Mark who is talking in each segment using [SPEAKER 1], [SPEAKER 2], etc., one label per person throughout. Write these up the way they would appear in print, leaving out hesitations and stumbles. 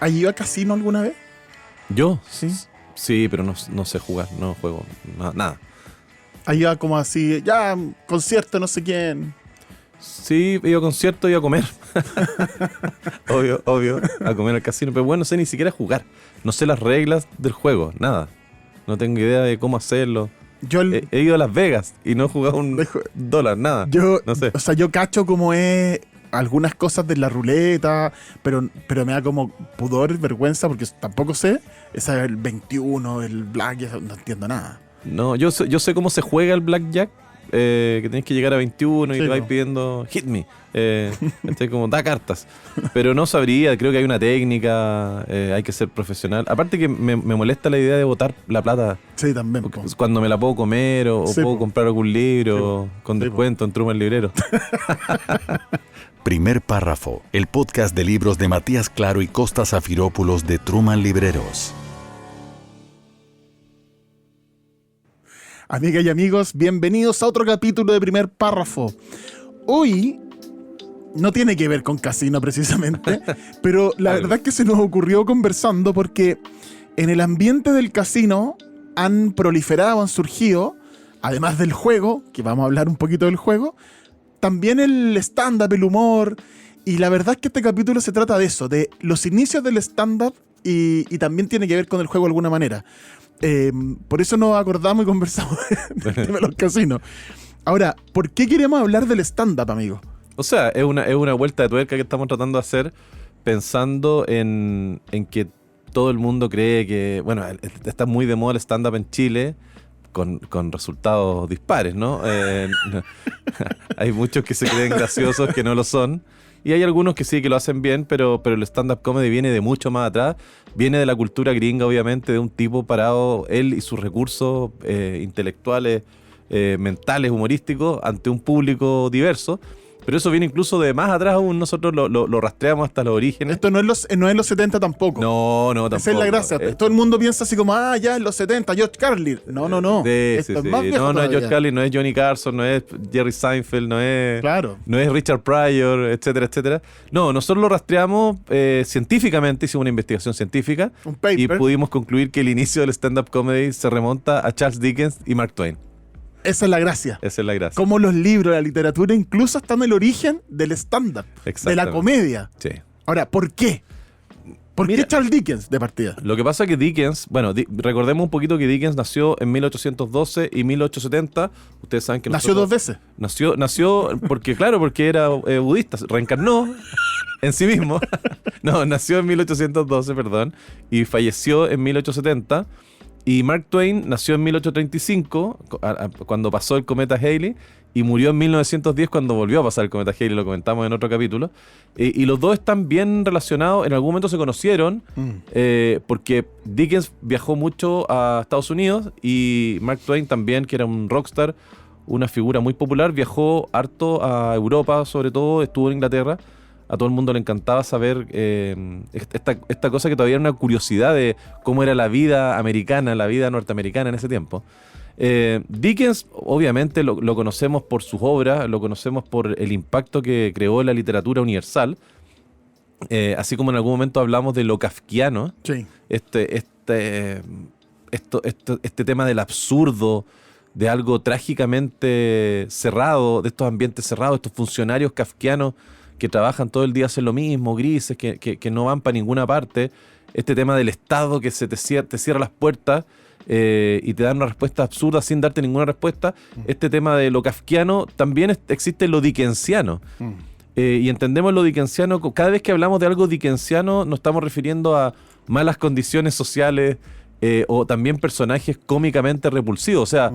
[SPEAKER 1] ¿Has ido a casino alguna vez?
[SPEAKER 2] ¿Yo? Sí. Sí, pero no sé jugar, no juego nada.
[SPEAKER 1] ¿Has ido como así, ya, concierto, no sé quién?
[SPEAKER 2] Sí, he ido a conciertos y a comer. obvio, a comer al casino. Pero bueno, no sé ni siquiera jugar. No sé las reglas del juego, nada. No tengo idea de cómo hacerlo. He ido a Las Vegas y no he jugado un dólar, nada. No sé.
[SPEAKER 1] O sea, yo cacho como es algunas cosas de la ruleta, pero me da como pudor, vergüenza, porque tampoco sé. Esa es el 21, el black, no entiendo nada.
[SPEAKER 2] No, yo sé cómo se juega el blackjack. Que tenés que llegar a 21 y te vais pidiendo hit me. Como da cartas. Pero no sabría, creo que hay una técnica, hay que ser profesional. Aparte que me molesta la idea de botar la plata.
[SPEAKER 1] Sí, también.
[SPEAKER 2] Cuando me la puedo comer o puedo comprar algún libro con descuento en Truman Librero.
[SPEAKER 3] Primer Párrafo, el podcast de libros de Matías Claro y Costa Zafiropoulos de Truman Libreros.
[SPEAKER 1] Amigas y amigos, bienvenidos a otro capítulo de Primer Párrafo. Hoy no tiene que ver con casino precisamente, pero la verdad es que se nos ocurrió conversando porque en el ambiente del casino han proliferado, han surgido, además del juego, que vamos a hablar un poquito del juego, también el stand-up, el humor, y la verdad es que este capítulo se trata de eso, de los inicios del stand-up y también tiene que ver con el juego de alguna manera. Por eso nos acordamos y conversamos del tema de los casinos. Ahora, ¿por qué queremos hablar del stand-up, amigo?
[SPEAKER 2] O sea, es una vuelta de tuerca que estamos tratando de hacer pensando en que todo el mundo cree que, bueno, está muy de moda el stand-up en Chile con resultados dispares, ¿no? Hay muchos que se creen graciosos que no lo son. Y hay algunos que sí, que lo hacen bien, pero el stand-up comedy viene de mucho más atrás. Viene de la cultura gringa, obviamente, de un tipo parado, él y sus recursos intelectuales, mentales, humorísticos, ante un público diverso. Pero eso viene incluso de más atrás aún, nosotros lo rastreamos hasta los orígenes.
[SPEAKER 1] Esto no es los 70 tampoco.
[SPEAKER 2] No, tampoco.
[SPEAKER 1] Esa es la gracia. Todo el mundo piensa así como, ya en los 70, George Carlin. No. Esto es más viejo
[SPEAKER 2] no es George Carlin, no es Johnny Carson, no es Jerry Seinfeld, no es Richard Pryor, etcétera, etcétera. No, nosotros lo rastreamos científicamente, hicimos una investigación científica.
[SPEAKER 1] Un paper.
[SPEAKER 2] Y pudimos concluir que el inicio del stand-up comedy se remonta a Charles Dickens y Mark Twain.
[SPEAKER 1] Esa es la gracia.
[SPEAKER 2] Como
[SPEAKER 1] los libros, la literatura, incluso están en el origen del stand-up, de la comedia.
[SPEAKER 2] Sí.
[SPEAKER 1] Ahora, ¿por qué? ¿Por qué Charles Dickens de partida?
[SPEAKER 2] Lo que pasa es que Dickens, recordemos un poquito que Dickens nació en 1812 y 1870. Ustedes saben que
[SPEAKER 1] nació dos veces.
[SPEAKER 2] Nació porque era budista, reencarnó en sí mismo. No, nació en 1812, y falleció en 1870. Y Mark Twain nació en 1835, cuando pasó el cometa Halley, y murió en 1910 cuando volvió a pasar el cometa Halley, lo comentamos en otro capítulo. Y los dos están bien relacionados, en algún momento se conocieron, porque Dickens viajó mucho a Estados Unidos y Mark Twain también, que era un rockstar, una figura muy popular, viajó harto a Europa, sobre todo, estuvo en Inglaterra. A todo el mundo le encantaba saber esta cosa que todavía era una curiosidad de cómo era la vida americana, la vida norteamericana en ese tiempo. Dickens, obviamente, lo conocemos por sus obras, lo conocemos por el impacto que creó en la literatura universal. Así como en algún momento hablamos de lo kafkiano,
[SPEAKER 1] sí.
[SPEAKER 2] Este tema del absurdo, de algo trágicamente cerrado, de estos ambientes cerrados, estos funcionarios kafkianos que trabajan todo el día, hacen lo mismo, grises, que no van para ninguna parte. Este tema del Estado que te cierra las puertas y te dan una respuesta absurda sin darte ninguna respuesta. Este tema de lo kafkiano, también existe lo dickensiano. Y entendemos lo dickensiano, cada vez que hablamos de algo dickensiano nos estamos refiriendo a malas condiciones sociales, o también personajes cómicamente repulsivos. O sea,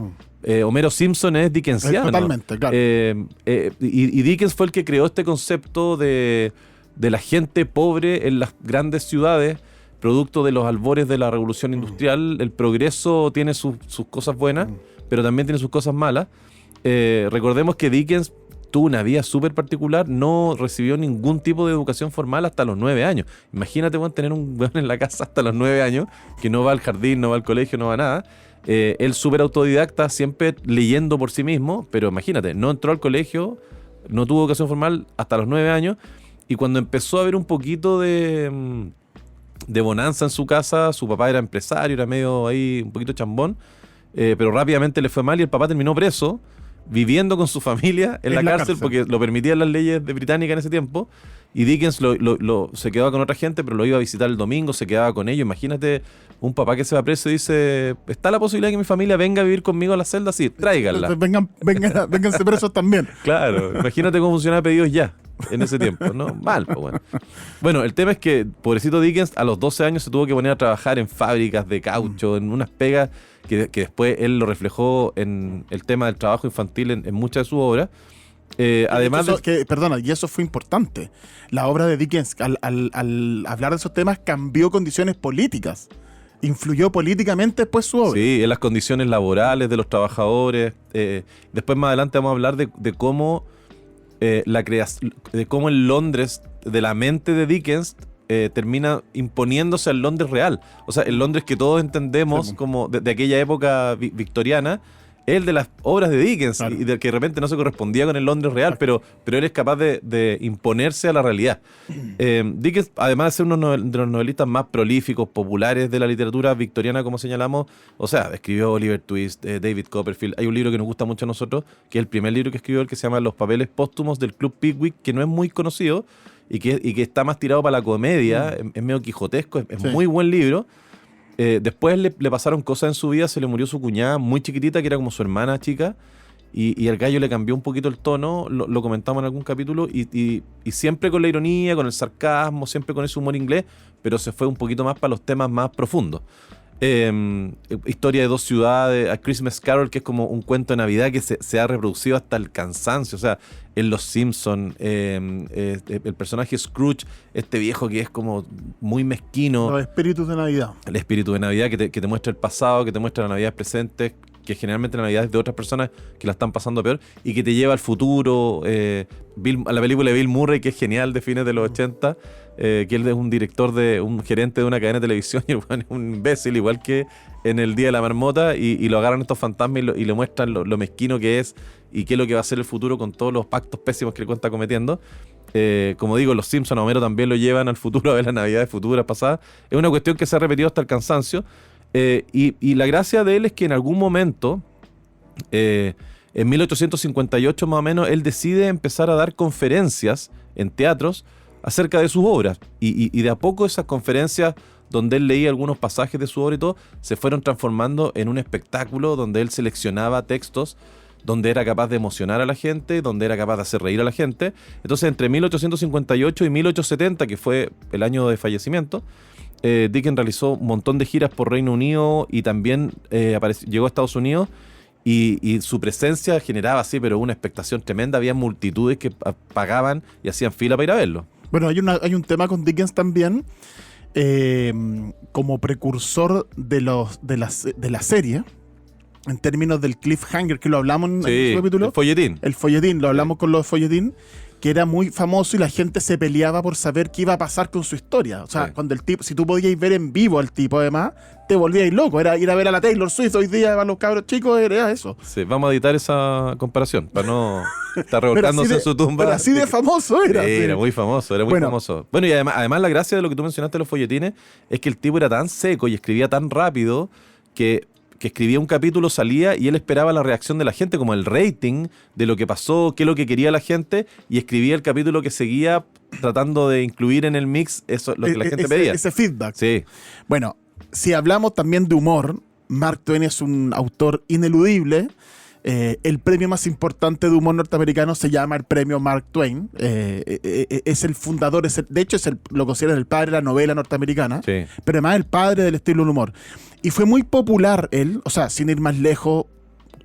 [SPEAKER 2] Homero Simpson es dickensiano.
[SPEAKER 1] Totalmente, claro.
[SPEAKER 2] Y Dickens fue el que creó este concepto de la gente pobre en las grandes ciudades, producto de los albores de la revolución industrial. El progreso tiene sus cosas buenas, pero también tiene sus cosas malas. Recordemos que Dickens tuvo una vida súper particular, no recibió ningún tipo de educación formal hasta los 9 años. Imagínate, tener un weón en la casa hasta los 9 años, que no va al jardín, no va al colegio, no va a nada. Él súper autodidacta, siempre leyendo por sí mismo, pero imagínate, no entró al colegio, no tuvo educación formal hasta los 9 años, y cuando empezó a haber un poquito de de bonanza en su casa. Su papá era empresario, era medio ahí un poquito chambón, pero rápidamente le fue mal y el papá terminó preso, viviendo con su familia en la cárcel porque lo permitían las leyes británicas en ese tiempo. Y Dickens se quedaba con otra gente, pero lo iba a visitar el domingo, se quedaba con ellos. Imagínate un papá que se va preso y dice, ¿está la posibilidad de que mi familia venga a vivir conmigo a la celda? Sí, tráiganla.
[SPEAKER 1] Vénganse presos también.
[SPEAKER 2] Claro, imagínate cómo funcionaba Pedidos Ya en ese tiempo, ¿no? Mal, pues bueno. Bueno, el tema es que, pobrecito Dickens, a los 12 años se tuvo que poner a trabajar en fábricas de caucho, en unas pegas que después él lo reflejó en el tema del trabajo infantil en muchas de sus obras. Además
[SPEAKER 1] perdona, y eso fue importante. La obra de Dickens, al hablar de esos temas, cambió condiciones políticas. Influyó políticamente después su obra.
[SPEAKER 2] Sí, en las condiciones laborales de los trabajadores. Después más adelante vamos a hablar de cómo de cómo el Londres de la mente de Dickens termina imponiéndose al Londres real. O sea, el Londres que todos entendemos como de aquella época victoriana, el de las obras de Dickens, claro. Y del que de repente no se correspondía con el Londres real, pero él es capaz de imponerse a la realidad. Dickens, además de ser uno de los novelistas más prolíficos, populares de la literatura victoriana, como señalamos, o sea, escribió Oliver Twist, David Copperfield. Hay un libro que nos gusta mucho a nosotros, que es el primer libro que escribió, el que se llama Los papeles póstumos del Club Pickwick, que no es muy conocido y que está más tirado para la comedia, es medio quijotesco, es muy buen libro. Después le pasaron cosas en su vida, se le murió su cuñada muy chiquitita, que era como su hermana chica, y el gallo le cambió un poquito el tono, lo comentamos en algún capítulo, y siempre con la ironía, con el sarcasmo, siempre con ese humor inglés, pero se fue un poquito más para los temas más profundos. Historia de dos ciudades, A Christmas Carol, que es como un cuento de Navidad que se ha reproducido hasta el cansancio. O sea, en Los Simpsons, el personaje Scrooge, este viejo que es como muy mezquino.
[SPEAKER 1] Los espíritus de Navidad.
[SPEAKER 2] El espíritu de Navidad que te muestra el pasado, que te muestra la Navidad presente, que generalmente la Navidad es de otras personas que la están pasando peor, y que te lleva al futuro. La película de Bill Murray, que es genial, de fines de los 80, que él es un director, un gerente de una cadena de televisión, y el bueno, es un imbécil, igual que en El Día de la Marmota, y lo agarran estos fantasmas y le muestran lo mezquino que es y qué es lo que va a ser el futuro con todos los pactos pésimos que él está cometiendo. Como digo, los Simpsons a Homero también lo llevan al futuro, a ver las Navidades futuras, pasadas. Es una cuestión que se ha repetido hasta el cansancio. Y la gracia de él es que en algún momento, en 1858 más o menos, él decide empezar a dar conferencias en teatros acerca de sus obras. Y de a poco esas conferencias, donde él leía algunos pasajes de su obra y todo, se fueron transformando en un espectáculo donde él seleccionaba textos, donde era capaz de emocionar a la gente, donde era capaz de hacer reír a la gente. Entonces, entre 1858 y 1870, que fue el año de fallecimiento, Dickens realizó un montón de giras por Reino Unido y también llegó a Estados Unidos, y su presencia generaba así, pero una expectación tremenda. Había multitudes que pagaban y hacían fila para ir a verlo.
[SPEAKER 1] Bueno, hay un tema con Dickens también, como precursor de la serie, en términos del cliffhanger, que lo hablamos en el capítulo. El folletín, lo hablamos con los folletín, que era muy famoso y la gente se peleaba por saber qué iba a pasar con su historia. O sea, cuando el tipo, si tú podías ver en vivo al tipo, además, te volvías loco. Era ir a ver a la Taylor Swift hoy día a los cabros chicos, era eso.
[SPEAKER 2] Sí, vamos a editar esa comparación para no estar revolcándose en su tumba.
[SPEAKER 1] Pero así de famoso era.
[SPEAKER 2] Sí, era muy famoso, famoso. Bueno, y además la gracia de lo que tú mencionaste de los folletines es que el tipo era tan seco y escribía tan rápido que escribía un capítulo, salía y él esperaba la reacción de la gente, como el rating de lo que pasó, qué es lo que quería la gente, y escribía el capítulo que seguía tratando de incluir en el mix eso, lo que la gente pedía.
[SPEAKER 1] Ese feedback.
[SPEAKER 2] Sí.
[SPEAKER 1] Bueno, si hablamos también de humor, Mark Twain es un autor ineludible. El premio más importante de humor norteamericano se llama el premio Mark Twain. Es el fundador, de hecho lo consideran el padre de la novela norteamericana,
[SPEAKER 2] sí,
[SPEAKER 1] pero además el padre del estilo del humor. Y fue muy popular él, o sea, sin ir más lejos,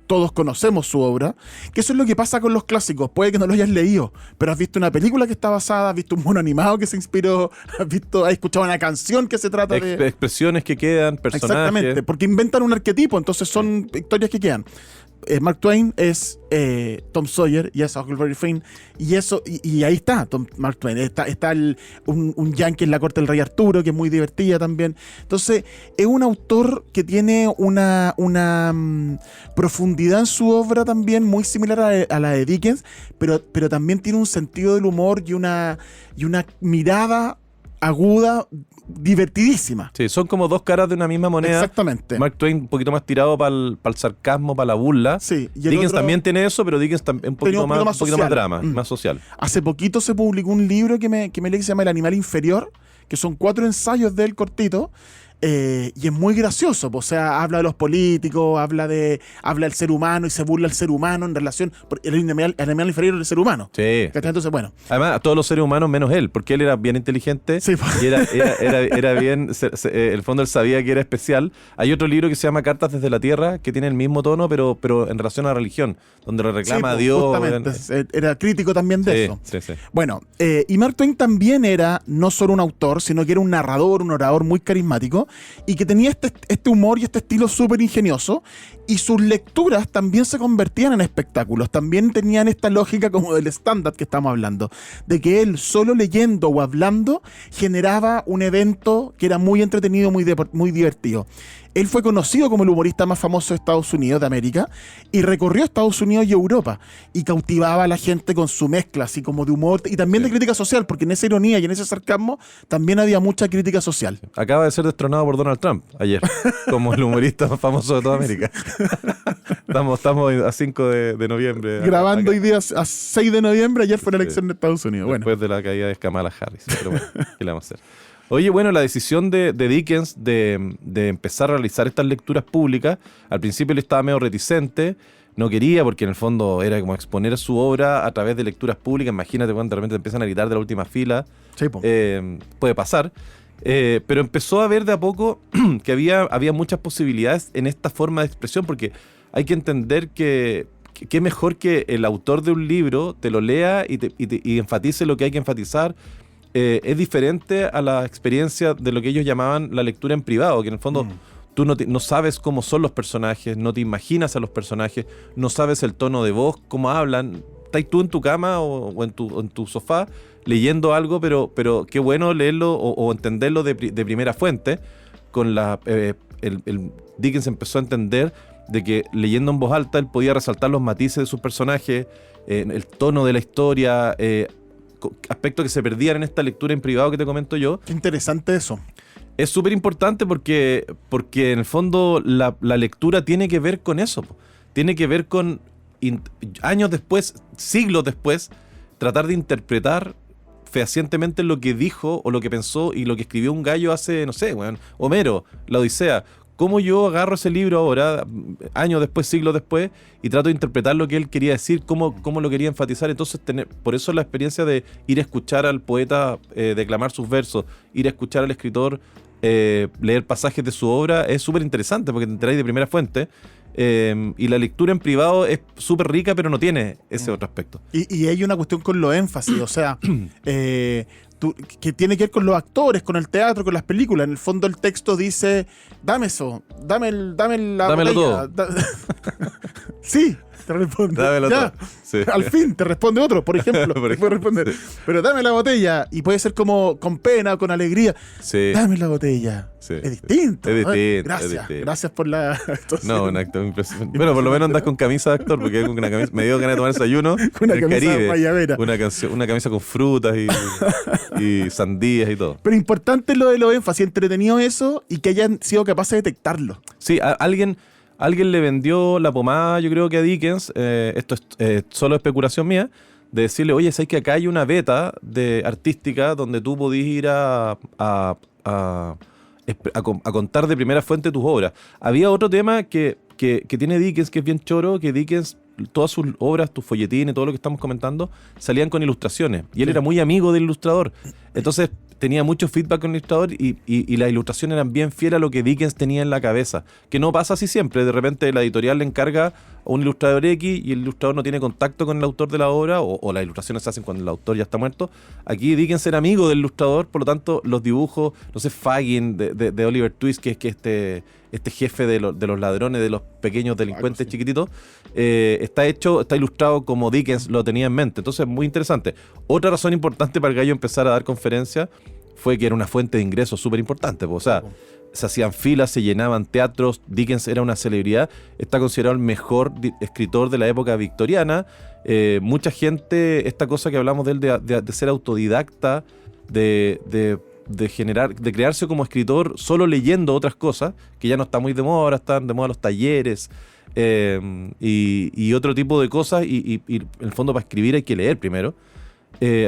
[SPEAKER 1] todos conocemos su obra, que eso es lo que pasa con los clásicos. Puede que no lo hayas leído, pero has visto una película que está basada, has visto un mono animado que se inspiró, has escuchado una canción que se trata de...
[SPEAKER 2] Expresiones que quedan, personajes.
[SPEAKER 1] Exactamente, porque inventan un arquetipo, entonces son historias que quedan. Mark Twain es Tom Sawyer y es Huckleberry Finn, y ahí está Mark Twain. Está un yankee en la corte del rey Arturo, que es muy divertida también. Entonces es un autor que tiene una profundidad en su obra también muy similar a la de Dickens, pero también tiene un sentido del humor y una mirada aguda, divertidísima.
[SPEAKER 2] Sí, son como dos caras de una misma moneda.
[SPEAKER 1] Exactamente.
[SPEAKER 2] Mark Twain un poquito más tirado para el sarcasmo, para la burla.
[SPEAKER 1] Sí, y el
[SPEAKER 2] Dickens
[SPEAKER 1] otro
[SPEAKER 2] también tiene eso, pero Dickens un poquito más
[SPEAKER 1] social.
[SPEAKER 2] drama, más social.
[SPEAKER 1] Hace poquito se publicó un libro que me leí que se llama El animal inferior, que son 4 ensayos de él cortito. Y es muy gracioso, o sea, habla de los políticos, habla del ser humano y se burla del ser humano en relación. El animal inferior del ser humano.
[SPEAKER 2] Sí.
[SPEAKER 1] Entonces, bueno.
[SPEAKER 2] Además, a todos los seres humanos menos él, porque él era bien inteligente.
[SPEAKER 1] Sí.
[SPEAKER 2] Y era bien. En el fondo él sabía que era especial. Hay otro libro que se llama Cartas desde la Tierra, que tiene el mismo tono, pero en relación a la religión, donde le reclama a Dios.
[SPEAKER 1] Justamente, era crítico también de eso.
[SPEAKER 2] Sí.
[SPEAKER 1] Bueno, y Mark Twain también era no solo un autor, sino que era un narrador, un orador muy carismático, y que tenía este humor y este estilo súper ingenioso, y sus lecturas también se convertían en espectáculos, también tenían esta lógica como del stand-up que estamos hablando, de que él solo leyendo o hablando generaba un evento que era muy entretenido, muy divertido. Él fue conocido como el humorista más famoso de Estados Unidos, de América, y recorrió Estados Unidos y Europa, y cautivaba a la gente con su mezcla, así como de humor, y también de crítica social, porque en esa ironía y en ese sarcasmo también había mucha crítica social.
[SPEAKER 2] Acaba de ser destronado por Donald Trump ayer, como el humorista más famoso de toda América. Estamos a 5 de noviembre.
[SPEAKER 1] Grabando hoy día a 6 de noviembre, ayer fue la elección de Estados Unidos.
[SPEAKER 2] Después de la caída de Kamala Harris. Pero bueno, ¿qué le vamos a hacer? Oye, bueno, la decisión de Dickens de empezar a realizar estas lecturas públicas, al principio él estaba medio reticente, no quería, porque en el fondo era como exponer su obra a través de lecturas públicas. Imagínate cuando de repente te empiezan a gritar de la última fila.
[SPEAKER 1] Sí,
[SPEAKER 2] puede pasar. Pero empezó a ver de a poco que había muchas posibilidades en esta forma de expresión, porque hay que entender que qué mejor que el autor de un libro te lo lea y enfatice lo que hay que enfatizar. Es diferente a la experiencia de lo que ellos llamaban la lectura en privado, que en el fondo tú no sabes cómo son los personajes, no te imaginas a los personajes, no sabes el tono de voz, cómo hablan. Estás tú en tu cama o en tu sofá leyendo algo, pero qué bueno leerlo o entenderlo de primera fuente. Dickens empezó a entender de que leyendo en voz alta él podía resaltar los matices de sus personajes, el tono de la historia, aspectos que se perdían en esta lectura en privado que te comento yo.
[SPEAKER 1] Qué interesante eso.
[SPEAKER 2] Es súper importante porque en el fondo la lectura tiene que ver con eso. Tiene que ver con años después, siglos después, tratar de interpretar fehacientemente lo que dijo o lo que pensó y lo que escribió un gallo hace, no sé, Homero, la Odisea. ¿Cómo yo agarro ese libro ahora, años después, siglos después, y trato de interpretar lo que él quería decir, cómo lo quería enfatizar? Entonces, por eso la experiencia de ir a escuchar al poeta declamar sus versos, ir a escuchar al escritor leer pasajes de su obra, es súper interesante porque te enteráis de primera fuente. Y la lectura en privado es súper rica, pero no tiene ese otro aspecto.
[SPEAKER 1] Y hay una cuestión con los énfasis, o sea, que tiene que ver con los actores, con el teatro, con las películas. En el fondo el texto dice, dame eso, dámelo
[SPEAKER 2] todo.
[SPEAKER 1] Sí, te responde.
[SPEAKER 2] Dámelo
[SPEAKER 1] ya,
[SPEAKER 2] todo. Sí.
[SPEAKER 1] Al fin te responde otro, por ejemplo. Te puede responder, pero dame la botella. Y puede ser como con pena, con alegría.
[SPEAKER 2] Sí.
[SPEAKER 1] Dame la botella.
[SPEAKER 2] Sí,
[SPEAKER 1] es distinto.
[SPEAKER 2] Es distinto.
[SPEAKER 1] Gracias. Gracias por la actuación.
[SPEAKER 2] No, un actor impresionante. Bueno, por lo menos andas con camisa de actor, porque con una camisa, me dio ganas de tomar desayuno
[SPEAKER 1] con una
[SPEAKER 2] en el
[SPEAKER 1] camisa
[SPEAKER 2] Caribe.
[SPEAKER 1] guayabera.
[SPEAKER 2] Una camisa con frutas y sandías y todo.
[SPEAKER 1] Pero importante lo de los énfasis, entretenido eso y que hayan sido capaces de detectarlo.
[SPEAKER 2] Sí, alguien le vendió la pomada, yo creo que a Dickens, esto es solo especulación mía, de decirle, oye, ¿sabes que acá hay una beta artística donde tú podís ir a contar de primera fuente tus obras? Había otro tema que tiene Dickens, que es bien choro, que Dickens, todas sus obras, tus folletines, todo lo que estamos comentando, salían con ilustraciones. Y él era muy amigo del ilustrador. Entonces tenía mucho feedback con el ilustrador y las ilustraciones eran bien fieles a lo que Dickens tenía en la cabeza. Que no pasa así siempre. De repente la editorial le encarga a un ilustrador X y el ilustrador no tiene contacto con el autor de la obra o las ilustraciones se hacen cuando el autor ya está muerto. Aquí Dickens era amigo del ilustrador, por lo tanto los dibujos, no sé, Fagin de Oliver Twist, que es que este jefe de los ladrones, de los pequeños delincuentes chiquititos, está ilustrado como Dickens lo tenía en mente. Entonces, muy interesante. Otra razón importante para el gallo empezar a dar conferencias fue que era una fuente de ingresos súper importante. O sea, se hacían filas, se llenaban teatros, Dickens era una celebridad, está considerado el mejor escritor de la época victoriana. Mucha gente, esta cosa que hablamos de él de ser autodidacta, de de crearse como escritor solo leyendo otras cosas, que ya no está muy de moda, ahora están de moda los talleres y otro tipo de cosas, y en el fondo para escribir hay que leer primero.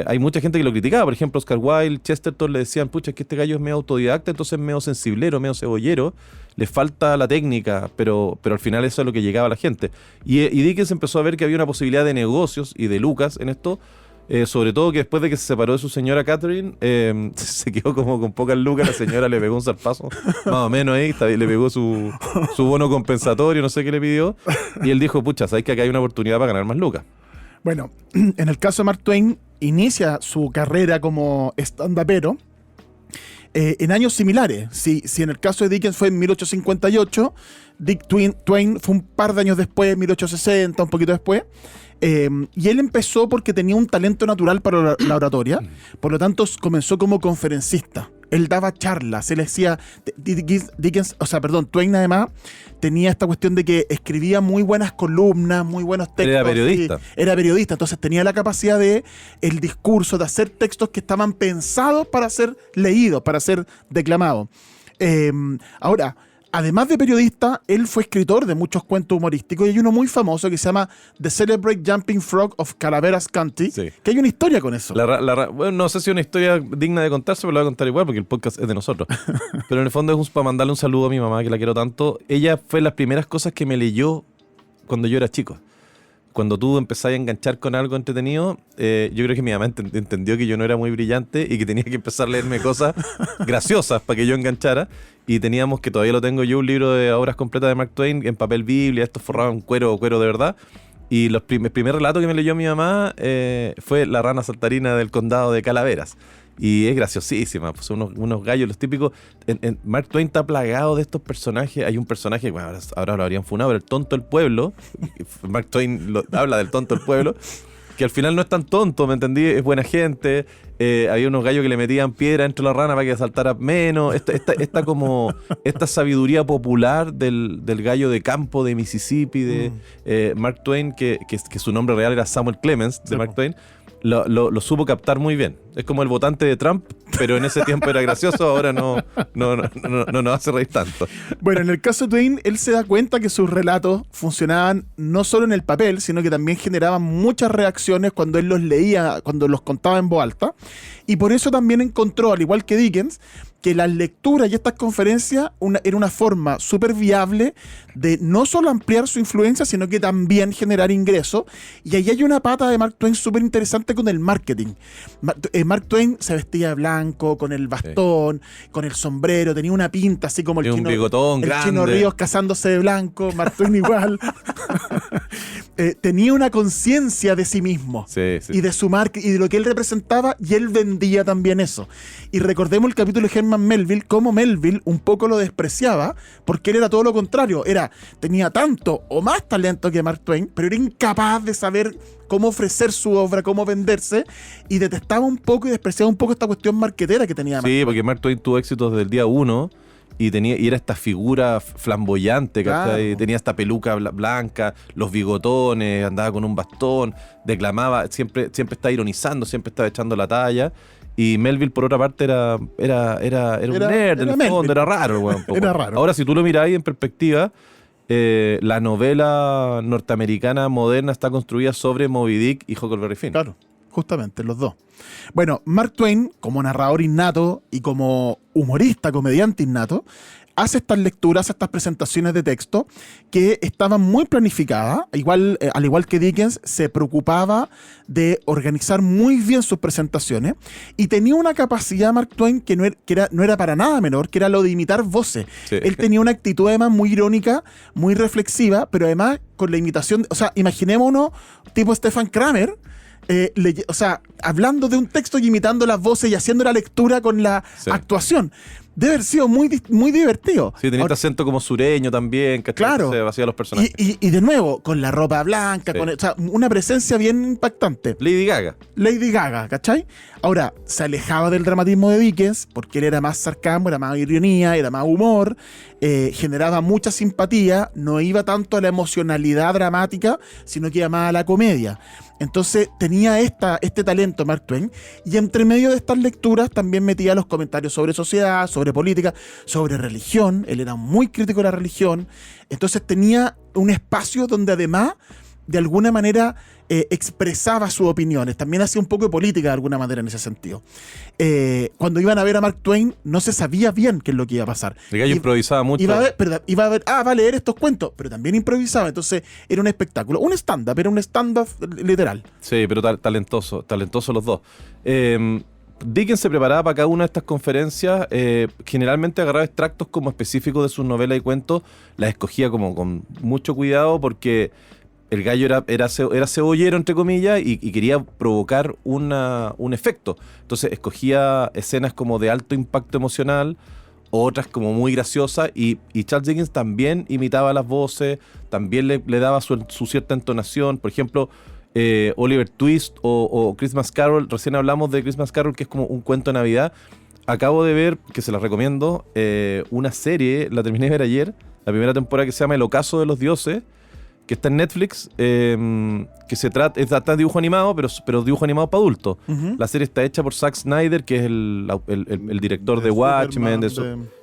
[SPEAKER 2] Hay mucha gente que lo criticaba, por ejemplo Oscar Wilde, Chesterton le decían, pucha, es que este gallo es medio autodidacta, entonces es medio sensiblero, medio cebollero, le falta la técnica, pero al final eso es lo que llegaba a la gente. Y Dickens empezó a ver que había una posibilidad de negocios y de lucas en esto, sobre todo que después de que se separó de su señora Catherine, se quedó como con pocas lucas, la señora le pegó un zarpazo, más o menos ahí, le pegó su bono compensatorio, no sé qué le pidió, y él dijo, pucha, sabes que acá hay una oportunidad para ganar más lucas.
[SPEAKER 1] Bueno, en el caso de Mark Twain, inicia su carrera como stand-upero en años similares. Si en el caso de Dickens fue en 1858, Twain fue un par de años después, en 1860, un poquito después. Y él empezó porque tenía un talento natural para la oratoria, por lo tanto comenzó como conferencista. Él daba charlas, él decía, Twain además tenía esta cuestión de que escribía muy buenas columnas, muy buenos textos.
[SPEAKER 2] Era periodista.
[SPEAKER 1] Era periodista, entonces tenía la capacidad de el discurso, de hacer textos que estaban pensados para ser leídos, para ser declamados. Ahora, además de periodista, él fue escritor de muchos cuentos humorísticos y hay uno muy famoso que se llama The Celebrate Jumping Frog of Calaveras County,
[SPEAKER 2] Sí.
[SPEAKER 1] que hay una historia con eso.
[SPEAKER 2] Bueno, no sé si es una historia digna de contarse, pero la voy a contar igual porque el podcast es de nosotros. Pero en el fondo es para mandarle un saludo a mi mamá, que la quiero tanto. Ella fue las primeras cosas que me leyó cuando yo era chico. Cuando tú empezás a enganchar con algo entretenido, yo creo que mi mamá entendió que yo no era muy brillante y que tenía que empezar a leerme cosas graciosas para que yo enganchara. Y teníamos, que todavía lo tengo yo, un libro de obras completas de Mark Twain en papel biblia, esto forrado en cuero de verdad. Y el primer relato que me leyó mi mamá fue La rana saltarina del condado de Calaveras. Y es graciosísima, pues son unos gallos, los típicos. Mark Twain está plagado de estos personajes. Hay un personaje, bueno, ahora lo habrían funado, pero el tonto del pueblo. Mark Twain habla del tonto del pueblo, que al final no es tan tonto, ¿me entendí? Es buena gente. Había unos gallos que le metían piedra dentro de la rana para que saltara menos. Esta sabiduría popular del gallo de campo de Mississippi, de Mark Twain, que su nombre real era Samuel Clemens, de Mark Twain. Lo supo captar muy bien. Es como el votante de Trump, pero en ese tiempo era gracioso, ahora no nos hace reír tanto.
[SPEAKER 1] Bueno, en el caso de Twain, él se da cuenta que sus relatos funcionaban no solo en el papel, sino que también generaban muchas reacciones cuando él los leía, cuando los contaba en voz alta. Y por eso también encontró, al igual que Dickens, que las lecturas y estas conferencias era una forma súper viable de no solo ampliar su influencia, sino que también generar ingresos. Y ahí hay una pata de Mark Twain súper interesante con el marketing. Mark Twain se vestía de blanco, con el bastón, con el sombrero, tenía una pinta así como el
[SPEAKER 2] un bigotón grande.
[SPEAKER 1] Chino Ríos casándose de blanco, Mark Twain igual. Tenía una conciencia de sí mismo y de su marca y de lo que él representaba, y él vendía también eso. Y recordemos el capítulo de Herman Melville, cómo Melville un poco lo despreciaba, porque él era todo lo contrario, tenía tanto o más talento que Mark Twain, pero era incapaz de saber cómo ofrecer su obra, cómo venderse, y detestaba un poco y despreciaba un poco esta cuestión marquetera que tenía Mark Twain.
[SPEAKER 2] Sí, porque Mark Twain tuvo éxitos desde el día 1 y era esta figura flamboyante,
[SPEAKER 1] Claro.
[SPEAKER 2] tenía esta peluca blanca, los bigotones, andaba con un bastón, declamaba, siempre estaba ironizando, siempre estaba echando la talla. Y Melville, por otra parte, era un nerd, en el fondo, era raro, un poco.
[SPEAKER 1] Era raro.
[SPEAKER 2] Ahora, si tú lo miras en perspectiva, la novela norteamericana moderna está construida sobre Moby Dick y Huckleberry Finn.
[SPEAKER 1] Claro, justamente, los dos. Bueno, Mark Twain, como narrador innato y como humorista, comediante innato, hace estas lecturas, estas presentaciones de texto que estaban muy planificadas. Al igual que Dickens, se preocupaba de organizar muy bien sus presentaciones y tenía una capacidad, Mark Twain, que no era para nada menor, que era lo de imitar voces.
[SPEAKER 2] Sí.
[SPEAKER 1] Él tenía una actitud además muy irónica, muy reflexiva, pero además con la imitación, o sea, imaginémonos tipo Stefan Kramer, hablando de un texto y imitando las voces y haciendo la lectura con la actuación. Debe haber sido muy divertido.
[SPEAKER 2] Sí, tenía este acento como sureño también, ¿cachai?
[SPEAKER 1] Claro.
[SPEAKER 2] Se vacía los personajes.
[SPEAKER 1] Y de nuevo, con la ropa blanca,
[SPEAKER 2] Sí.
[SPEAKER 1] una presencia bien impactante.
[SPEAKER 2] Lady Gaga,
[SPEAKER 1] ¿cachai? Ahora, se alejaba del dramatismo de Dickens, porque él era más sarcasmo, era más ironía, era más humor, generaba mucha simpatía, no iba tanto a la emocionalidad dramática, sino que iba más a la comedia. Entonces tenía este talento violento Mark Twain, y entre medio de estas lecturas también metía los comentarios sobre sociedad, sobre política, sobre religión. Él era muy crítico de la religión, entonces tenía un espacio donde además de alguna manera expresaba sus opiniones, también hacía un poco de política de alguna manera en ese sentido. Cuando iban a ver a Mark Twain no se sabía bien qué es lo que iba a pasar.
[SPEAKER 2] El gallo improvisaba mucho.
[SPEAKER 1] Iba a ver, va a leer estos cuentos, pero también improvisaba, entonces era un espectáculo, un stand-up, era un stand-up literal.
[SPEAKER 2] Sí, pero talentoso los dos. Dickens se preparaba para cada una de estas conferencias, generalmente agarraba extractos como específicos de sus novelas y cuentos, las escogía como con mucho cuidado porque el gallo era cebollero, entre comillas, y quería provocar un efecto. Entonces escogía escenas como de alto impacto emocional, otras como muy graciosas, y Charles Dickens también imitaba las voces, también le daba su cierta entonación. Por ejemplo, Oliver Twist o Christmas Carol, recién hablamos de Christmas Carol, que es como un cuento de Navidad. Acabo de ver, que se las recomiendo, una serie, la terminé de ver ayer, la primera temporada, que se llama El ocaso de los dioses, que está en Netflix, que está en dibujo animado, pero dibujo animado para adultos.
[SPEAKER 1] Uh-huh.
[SPEAKER 2] La serie está hecha por Zack Snyder, que es el director de Watchmen.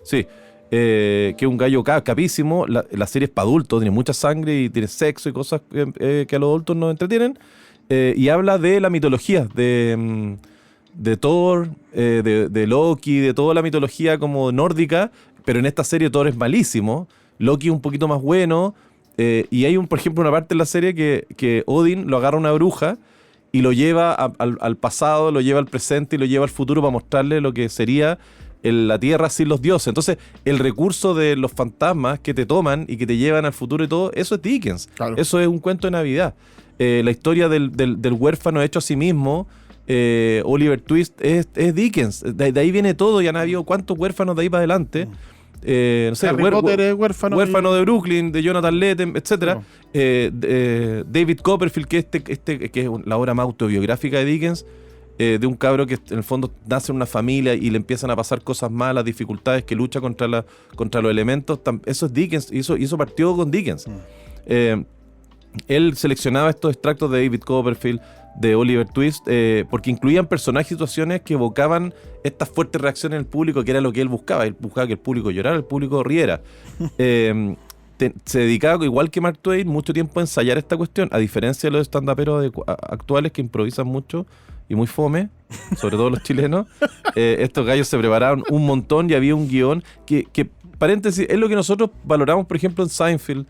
[SPEAKER 2] Sí, que es un gallo capísimo. La serie es para adultos, tiene mucha sangre y tiene sexo y cosas que a los adultos nos entretienen. Y habla de la mitología, de Thor, de Loki, de toda la mitología como nórdica, pero en esta serie Thor es malísimo, Loki es un poquito más bueno. Y hay por ejemplo una parte en la serie que Odin lo agarra a una bruja y lo lleva al pasado, lo lleva al presente y lo lleva al futuro para mostrarle lo que sería la Tierra sin los dioses. Entonces el recurso de los fantasmas que te toman y que te llevan al futuro y todo, eso es Dickens. Claro. Eso es un cuento de Navidad. La historia del huérfano hecho a sí mismo, Oliver Twist, es Dickens. De ahí viene todo, y han habido cuántos huérfanos de ahí para adelante. No sé,
[SPEAKER 1] Harry Potter es huérfano
[SPEAKER 2] de Brooklyn, de Jonathan Lethem, etc. David Copperfield, que es la obra más autobiográfica de Dickens, de un cabro que en el fondo nace en una familia y le empiezan a pasar cosas malas, dificultades, que lucha contra los elementos. Eso es Dickens, y eso partió con Dickens. Él seleccionaba estos extractos de David Copperfield, de Oliver Twist, porque incluían personajes y situaciones que evocaban estas fuertes reacciones en el público, que era lo que él buscaba. Él buscaba que el público llorara, el público riera. Se dedicaba, igual que Mark Twain, mucho tiempo a ensayar esta cuestión, a diferencia de los stand-uperos actuales que improvisan mucho y muy fome, sobre todo los chilenos. Estos gallos se prepararon un montón y había un guión que, paréntesis, es lo que nosotros valoramos, por ejemplo, en Seinfeld,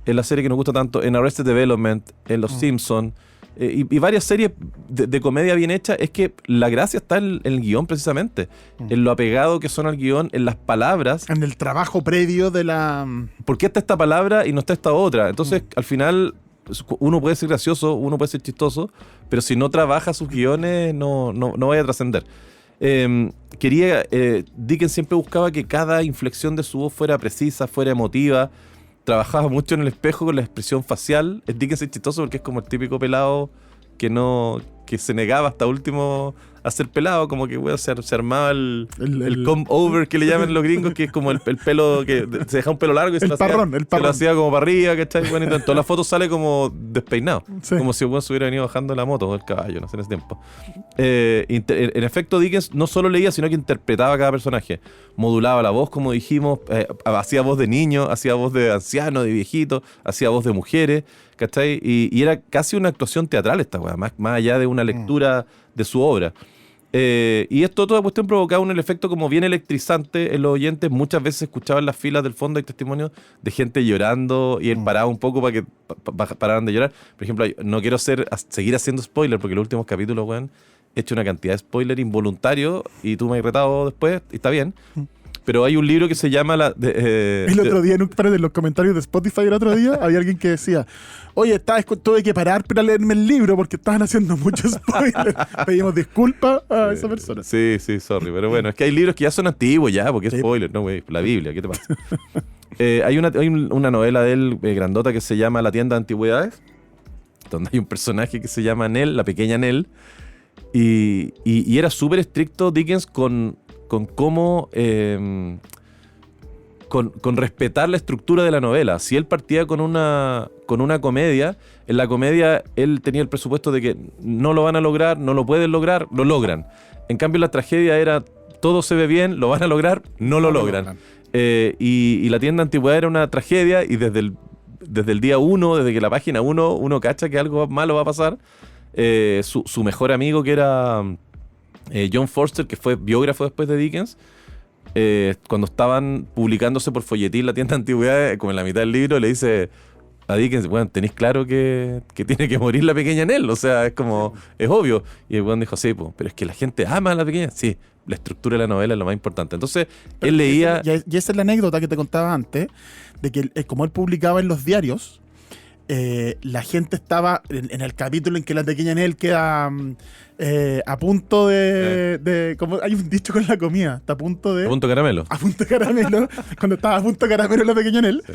[SPEAKER 2] en la serie que nos gusta tanto, en Arrested Development, en Los Simpsons, y varias series de comedia bien hechas. Es que la gracia está en el guión, precisamente, en lo apegado que son al guión, en las palabras,
[SPEAKER 1] en el trabajo previo de la...
[SPEAKER 2] ¿por qué está esta palabra y no está esta otra? Entonces, al final, uno puede ser gracioso, uno puede ser chistoso, pero si no trabaja sus guiones, no vaya a trascender. Dickens siempre buscaba que cada inflexión de su voz fuera precisa, fuera emotiva. Trabajaba mucho en el espejo con la expresión facial. Dickens es chistoso porque es como el típico pelado que se negaba hasta último a ser pelado, como que se armaba el comb over, que le llaman los gringos, que es como el pelo que se deja un pelo largo y se lo hacía como para arriba, ¿cachai? Bueno, en todas las fotos sale como despeinado, sí, como si se hubiera venido bajando la moto o el caballo, no sé, en ese tiempo. En efecto, Dickens no solo leía, sino que interpretaba a cada personaje, modulaba la voz, como dijimos, hacía voz de niño, hacía voz de anciano, de viejito, hacía voz de mujeres, ¿cachai? Y era casi una actuación teatral esta weá, más allá de una lectura de su obra. Y toda cuestión provocaba un efecto como bien electrizante en los oyentes. Muchas veces escuchaban las filas del fondo, hay testimonios de gente llorando, y él paraba un poco para que pararan de llorar. Por ejemplo, no quiero seguir haciendo spoiler, porque los últimos capítulos, weón, he hecho una cantidad de spoiler involuntario, y tú me has retado después, y está bien. Pero hay un libro que se llama...
[SPEAKER 1] el otro día, en los comentarios de Spotify el otro día, había alguien que decía: oye, tuve que parar para leerme el libro porque estaban haciendo muchos spoilers. Pedimos disculpas a esa persona.
[SPEAKER 2] Sí, sorry. Pero bueno, es que hay libros que ya son antiguos ya, porque es spoiler, ¿no, güey? La Biblia, ¿qué te pasa? Hay una novela de él, grandota, que se llama La tienda de antigüedades, donde hay un personaje que se llama Nell, la pequeña Nell, y era súper estricto Dickens con cómo con respetar la estructura de la novela. Si él partía con una comedia, en la comedia él tenía el presupuesto de que no lo van a lograr, no lo pueden lograr, lo logran. En cambio la tragedia era todo se ve bien, lo van a lograr, no lo logran. Y la tienda antigüedad era una tragedia y desde el día 1, desde que la página 1 uno cacha que algo malo va a pasar. Su mejor amigo, que era John Forster, que fue biógrafo después de Dickens, cuando estaban publicándose por folletín la tienda antigüedad, como en la mitad del libro, le dice a Dickens, bueno, tenéis claro que tiene que morir la pequeña Nell, o sea, es como, es obvio. Y el weón dijo, sí, pero es que la gente ama a la pequeña. Sí, la estructura de la novela es lo más importante. Entonces, él leía...
[SPEAKER 1] Y esa es la anécdota que te contaba antes, de que como él publicaba en los diarios, la gente estaba en el capítulo en que la pequeña Nell queda a punto de como hay un dicho con la comida, está a punto de...
[SPEAKER 2] A punto de caramelo.
[SPEAKER 1] A punto de caramelo, cuando estaba a punto de caramelo la pequeña Nell. Sí.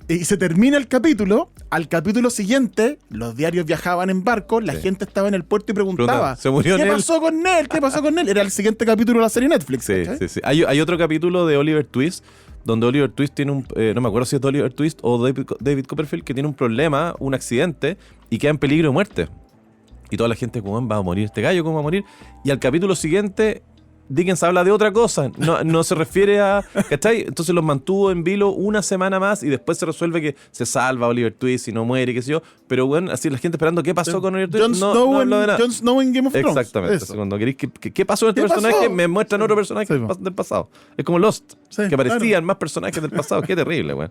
[SPEAKER 1] Y se termina el capítulo. Al capítulo siguiente, los diarios viajaban en barco, la gente estaba en el puerto y preguntaba,
[SPEAKER 2] ¿se murió
[SPEAKER 1] ¿qué pasó con Nell? ¿Qué pasó con Nell? Era el siguiente capítulo de la serie Netflix.
[SPEAKER 2] Sí. Hay otro capítulo de Oliver Twist, donde Oliver Twist tiene no me acuerdo si es de Oliver Twist o David Copperfield, que tiene un problema, un accidente, y queda en peligro de muerte. Y toda la gente como, va a morir este gallo, ¿cómo va a morir? Y al capítulo siguiente... Dickens habla de otra cosa, no se refiere a... ¿Cachai? Entonces los mantuvo en vilo una semana más y después se resuelve que se salva Oliver Twist y no muere, qué sé yo. Pero bueno, así la gente esperando qué pasó con Oliver Twist.
[SPEAKER 1] Jon Snow en Game of Thrones.
[SPEAKER 2] Exactamente. Cuando queréis ¿qué pasó en este personaje? Me muestran otro personaje del pasado. Es como Lost, que aparecían más personajes del pasado. Qué terrible, güey.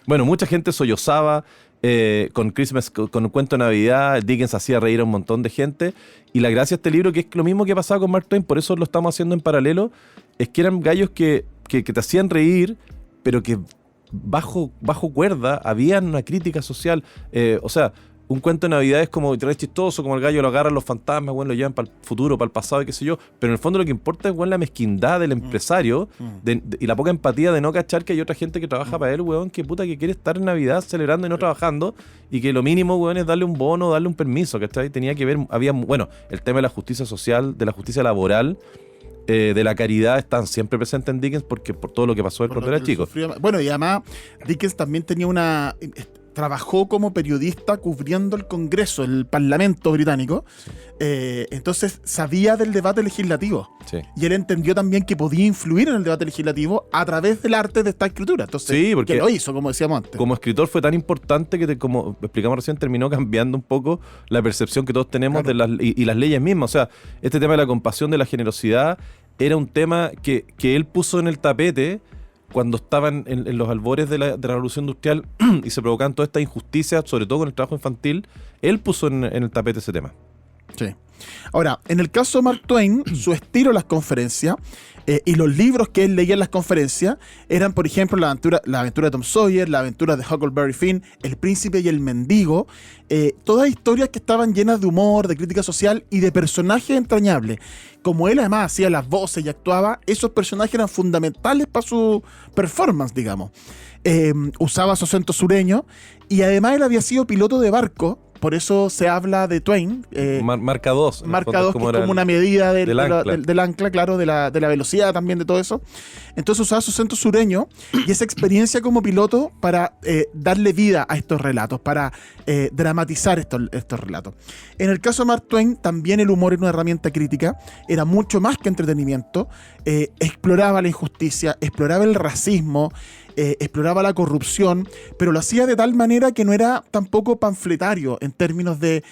[SPEAKER 2] Bueno, mucha gente sollozaba. Con Christmas, con un cuento de Navidad, Dickens hacía reír a un montón de gente. Y la gracia de este libro, que es lo mismo que pasaba con Mark Twain, por eso lo estamos haciendo en paralelo, es que eran gallos que te hacían reír, pero que bajo cuerda habían una crítica social. O sea, un cuento de Navidad es como es chistoso, como el gallo lo agarran los fantasmas, bueno, lo llevan para el futuro, para el pasado y qué sé yo, pero en el fondo lo que importa es, bueno, la mezquindad del empresario y la poca empatía de no cachar que hay otra gente que trabaja para él, weón, que puta que quiere estar en Navidad celebrando y no trabajando, y que lo mínimo, weón, es darle un bono, darle un permiso, ¿cachai? Tenía que ver, bueno, el tema de la justicia social, de la justicia laboral, de la caridad, están siempre presentes en Dickens por todo lo que pasó él cuando era chico.
[SPEAKER 1] Bueno, y además Dickens también tenía trabajó como periodista cubriendo el Congreso, el Parlamento británico. Sí. Entonces sabía del debate legislativo. Sí. Y él entendió también que podía influir en el debate legislativo a través del arte de esta escritura. Entonces,
[SPEAKER 2] sí, porque
[SPEAKER 1] que lo hizo, como decíamos antes.
[SPEAKER 2] Como escritor fue tan importante que, como explicamos recién, terminó cambiando un poco la percepción que todos tenemos, claro, de las leyes mismas. O sea, este tema de la compasión, de la generosidad, era un tema que él puso en el tapete cuando estaban en los albores de la revolución industrial y se provocaban todas estas injusticias, sobre todo con el trabajo infantil. Él puso en el tapete ese tema.
[SPEAKER 1] Sí. Ahora, en el caso de Mark Twain, su estilo en las conferencias y los libros que él leía en las conferencias eran, por ejemplo, la aventura de Tom Sawyer, la aventura de Huckleberry Finn, El príncipe y el mendigo, todas historias que estaban llenas de humor, de crítica social y de personajes entrañables. Como él además hacía las voces y actuaba, esos personajes eran fundamentales para su performance, digamos. Usaba su acento sureño y además él había sido piloto de barco. Por eso se habla de Twain.
[SPEAKER 2] Marca 2.
[SPEAKER 1] Marca 2, que es como una medida del ancla, claro, de la velocidad también, de todo eso. Entonces usaba su acento sureño y esa experiencia como piloto para darle vida a estos relatos, para dramatizar estos relatos. En el caso de Mark Twain, también el humor era una herramienta crítica, era mucho más que entretenimiento, exploraba la injusticia, exploraba el racismo, exploraba la corrupción, pero lo hacía de tal manera que no era tampoco panfletario en términos de...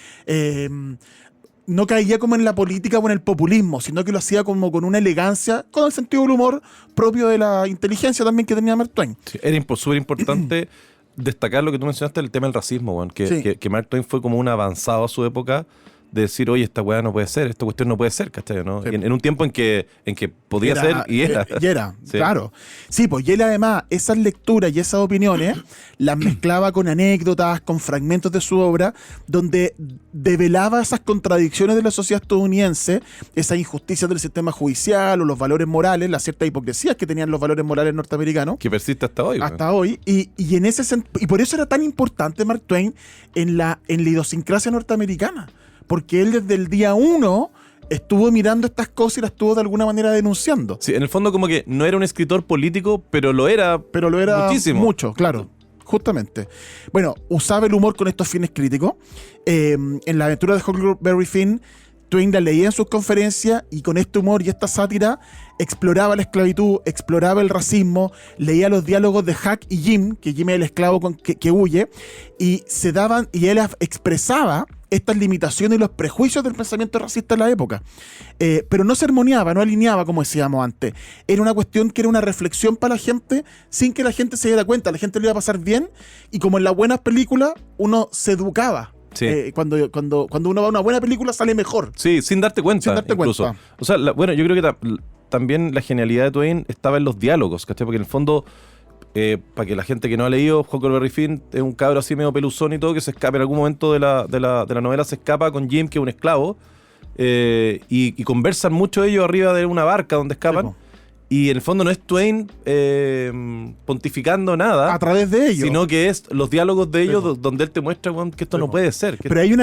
[SPEAKER 1] no caía como en la política o en el populismo, sino que lo hacía como con una elegancia, con el sentido del humor propio de la inteligencia también que tenía Mark Twain.
[SPEAKER 2] Sí, era súper importante destacar lo que tú mencionaste, el tema del racismo, bueno, que Mark Twain fue como un avanzado a su época, de decir, oye, esta weá no puede ser, esta cuestión no puede ser, ¿cachai? ¿No? Sí. En un tiempo en que podía ser y era.
[SPEAKER 1] Y era, sí, claro. Sí, pues y él además, esas lecturas y esas opiniones las mezclaba con anécdotas, con fragmentos de su obra, donde develaba esas contradicciones de la sociedad estadounidense, esas injusticias del sistema judicial o los valores morales, las ciertas hipocresías que tenían los valores morales norteamericanos.
[SPEAKER 2] Que persiste hasta hoy.
[SPEAKER 1] Hasta hoy. Y en ese y por eso era tan importante Mark Twain en la idiosincrasia norteamericana. Porque él desde el día 1 estuvo mirando estas cosas y las estuvo de alguna manera denunciando.
[SPEAKER 2] Sí, en el fondo como que no era un escritor político, pero lo era muchísimo.
[SPEAKER 1] Mucho, claro. Justamente. Bueno, usaba el humor con estos fines críticos. En la aventura de Huckleberry Finn, Twain la leía en sus conferencias y con este humor y esta sátira exploraba la esclavitud, exploraba el racismo, leía los diálogos de Huck y Jim, que Jim es el esclavo que huye, y él expresaba estas limitaciones y los prejuicios del pensamiento racista en la época. Pero no sermoneaba, no alineaba, como decíamos antes. Era una cuestión que era una reflexión para la gente sin que la gente se diera cuenta. La gente lo iba a pasar bien y como en las buenas películas uno se educaba.
[SPEAKER 2] Sí.
[SPEAKER 1] Cuando uno va a una buena película sale mejor.
[SPEAKER 2] Sí, sin darte cuenta.
[SPEAKER 1] Sin darte
[SPEAKER 2] incluso.
[SPEAKER 1] cuenta.
[SPEAKER 2] O sea, bueno, yo creo que también la genialidad de Twain estaba en los diálogos, ¿cachai? Porque en el fondo, para que la gente que no ha leído, Huckleberry Finn es un cabro así medio peluzón y todo, que se escapa en algún momento de la novela, se escapa con Jim, que es un esclavo, y conversan mucho ellos arriba de una barca donde escapan.
[SPEAKER 1] Sí,
[SPEAKER 2] y en el fondo no es Twain pontificando nada
[SPEAKER 1] a través de ellos.
[SPEAKER 2] sino que es los diálogos de ellos donde él te muestra, weón, que esto no puede ser.
[SPEAKER 1] Pero ahí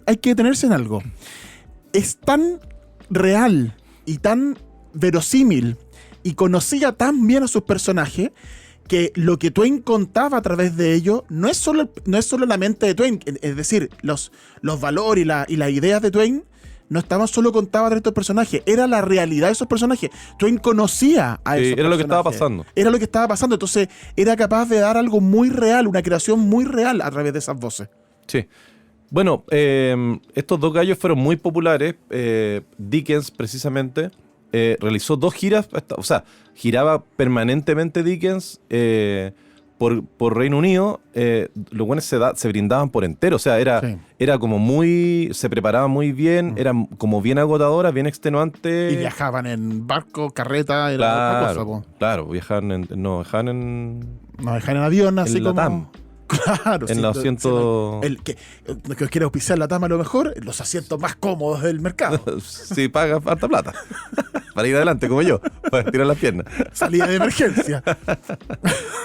[SPEAKER 1] hay que detenerse en algo. Es tan real y tan verosímil y conocía tan bien a sus personajes que lo que Twain contaba a través de ellos no es solo la mente de Twain, es decir, los valores y las ideas de Twain no estaban solo contadas a través de estos personajes, era la realidad de esos personajes. Twain conocía a esos personajes.
[SPEAKER 2] Era lo que estaba pasando.
[SPEAKER 1] Era lo que estaba pasando, entonces era capaz de dar algo muy real, una creación muy real a través de esas voces.
[SPEAKER 2] Sí. Bueno, estos dos gallos fueron muy populares. Dickens, precisamente, realizó 2 giras, o sea, giraba permanentemente Dickens por Reino Unido. Los buenos se brindaban por entero, o sea, era como se preparaban muy bien, eran como bien agotadoras, bien extenuantes.
[SPEAKER 1] Y viajaban en barco, carreta, era otra cosa, po.
[SPEAKER 2] Claro, viajaban en
[SPEAKER 1] avión, así
[SPEAKER 2] en
[SPEAKER 1] como...
[SPEAKER 2] Latam.
[SPEAKER 1] Claro,
[SPEAKER 2] en los asientos...
[SPEAKER 1] que os quiere auspiciar la TAM a lo mejor, los asientos más cómodos del mercado.
[SPEAKER 2] Sí, paga harta plata. Para ir adelante, como yo, para tirar las piernas.
[SPEAKER 1] Salida de emergencia.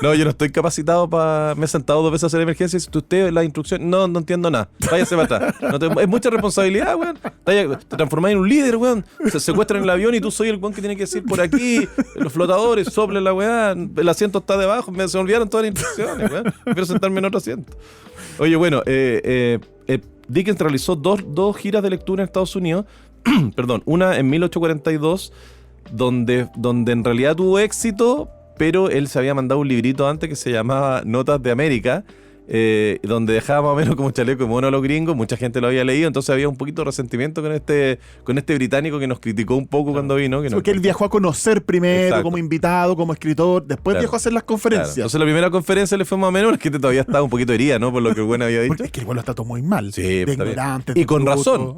[SPEAKER 2] No, yo no estoy capacitado me he sentado 2 veces a hacer emergencias. Si usted la instrucción, no entiendo nada. Váyase para atrás. Es mucha responsabilidad, weón. Te transformáis en un líder, weón. Se secuestran el avión y tú soy el weón que tiene que decir por aquí. Los flotadores, sople la weá. El asiento está debajo. Se me olvidaron todas las instrucciones, weón. Quiero sentarme en otro asiento. Oye, bueno, Dickens realizó dos giras de lectura en Estados Unidos. Perdón, una en 1842, donde en realidad tuvo éxito, pero él se había mandado un librito antes que se llamaba Notas de América, donde dejaba más o menos como chaleco de mono a los gringos. Mucha gente lo había leído, entonces había un poquito de resentimiento con este británico que nos criticó un poco cuando vino.
[SPEAKER 1] Porque él viajó a conocer primero. Exacto. Como invitado, como escritor, después viajó a hacer las conferencias.
[SPEAKER 2] Claro. Entonces la primera conferencia le fue más o menos, es que todavía estaba un poquito herida, ¿no? Por lo que el bueno había dicho.
[SPEAKER 1] Porque es que el bueno está todo muy mal.
[SPEAKER 2] Sí,
[SPEAKER 1] de ignorantes.
[SPEAKER 2] Y con razón.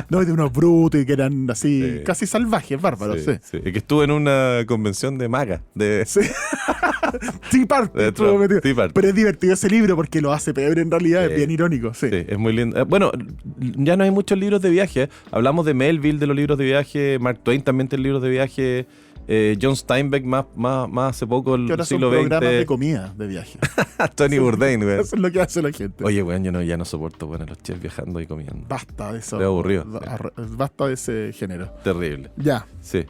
[SPEAKER 1] No, de unos brutos y que eran así, casi salvajes, bárbaros.
[SPEAKER 2] Sí. Y que estuvo en una convención de MAGA.
[SPEAKER 1] Sí. Tea Party. Pero es divertido ese libro porque lo hace pebre en realidad, es bien irónico. Sí,
[SPEAKER 2] es muy lindo. Bueno, ya no hay muchos libros de viaje. Hablamos de Melville, de los libros de viaje. Mark Twain también tiene libros de viaje. John Steinbeck más hace poco, el siglo XX.
[SPEAKER 1] Programas de comida de viaje.
[SPEAKER 2] Tony Bourdain, güey.
[SPEAKER 1] Eso es lo que hace la gente.
[SPEAKER 2] Oye, güey, yo ya no soporto los chefs viajando y comiendo.
[SPEAKER 1] Basta de eso.
[SPEAKER 2] Estoy aburrido.
[SPEAKER 1] Basta de ese género.
[SPEAKER 2] Terrible.
[SPEAKER 1] Ya.
[SPEAKER 2] Sí.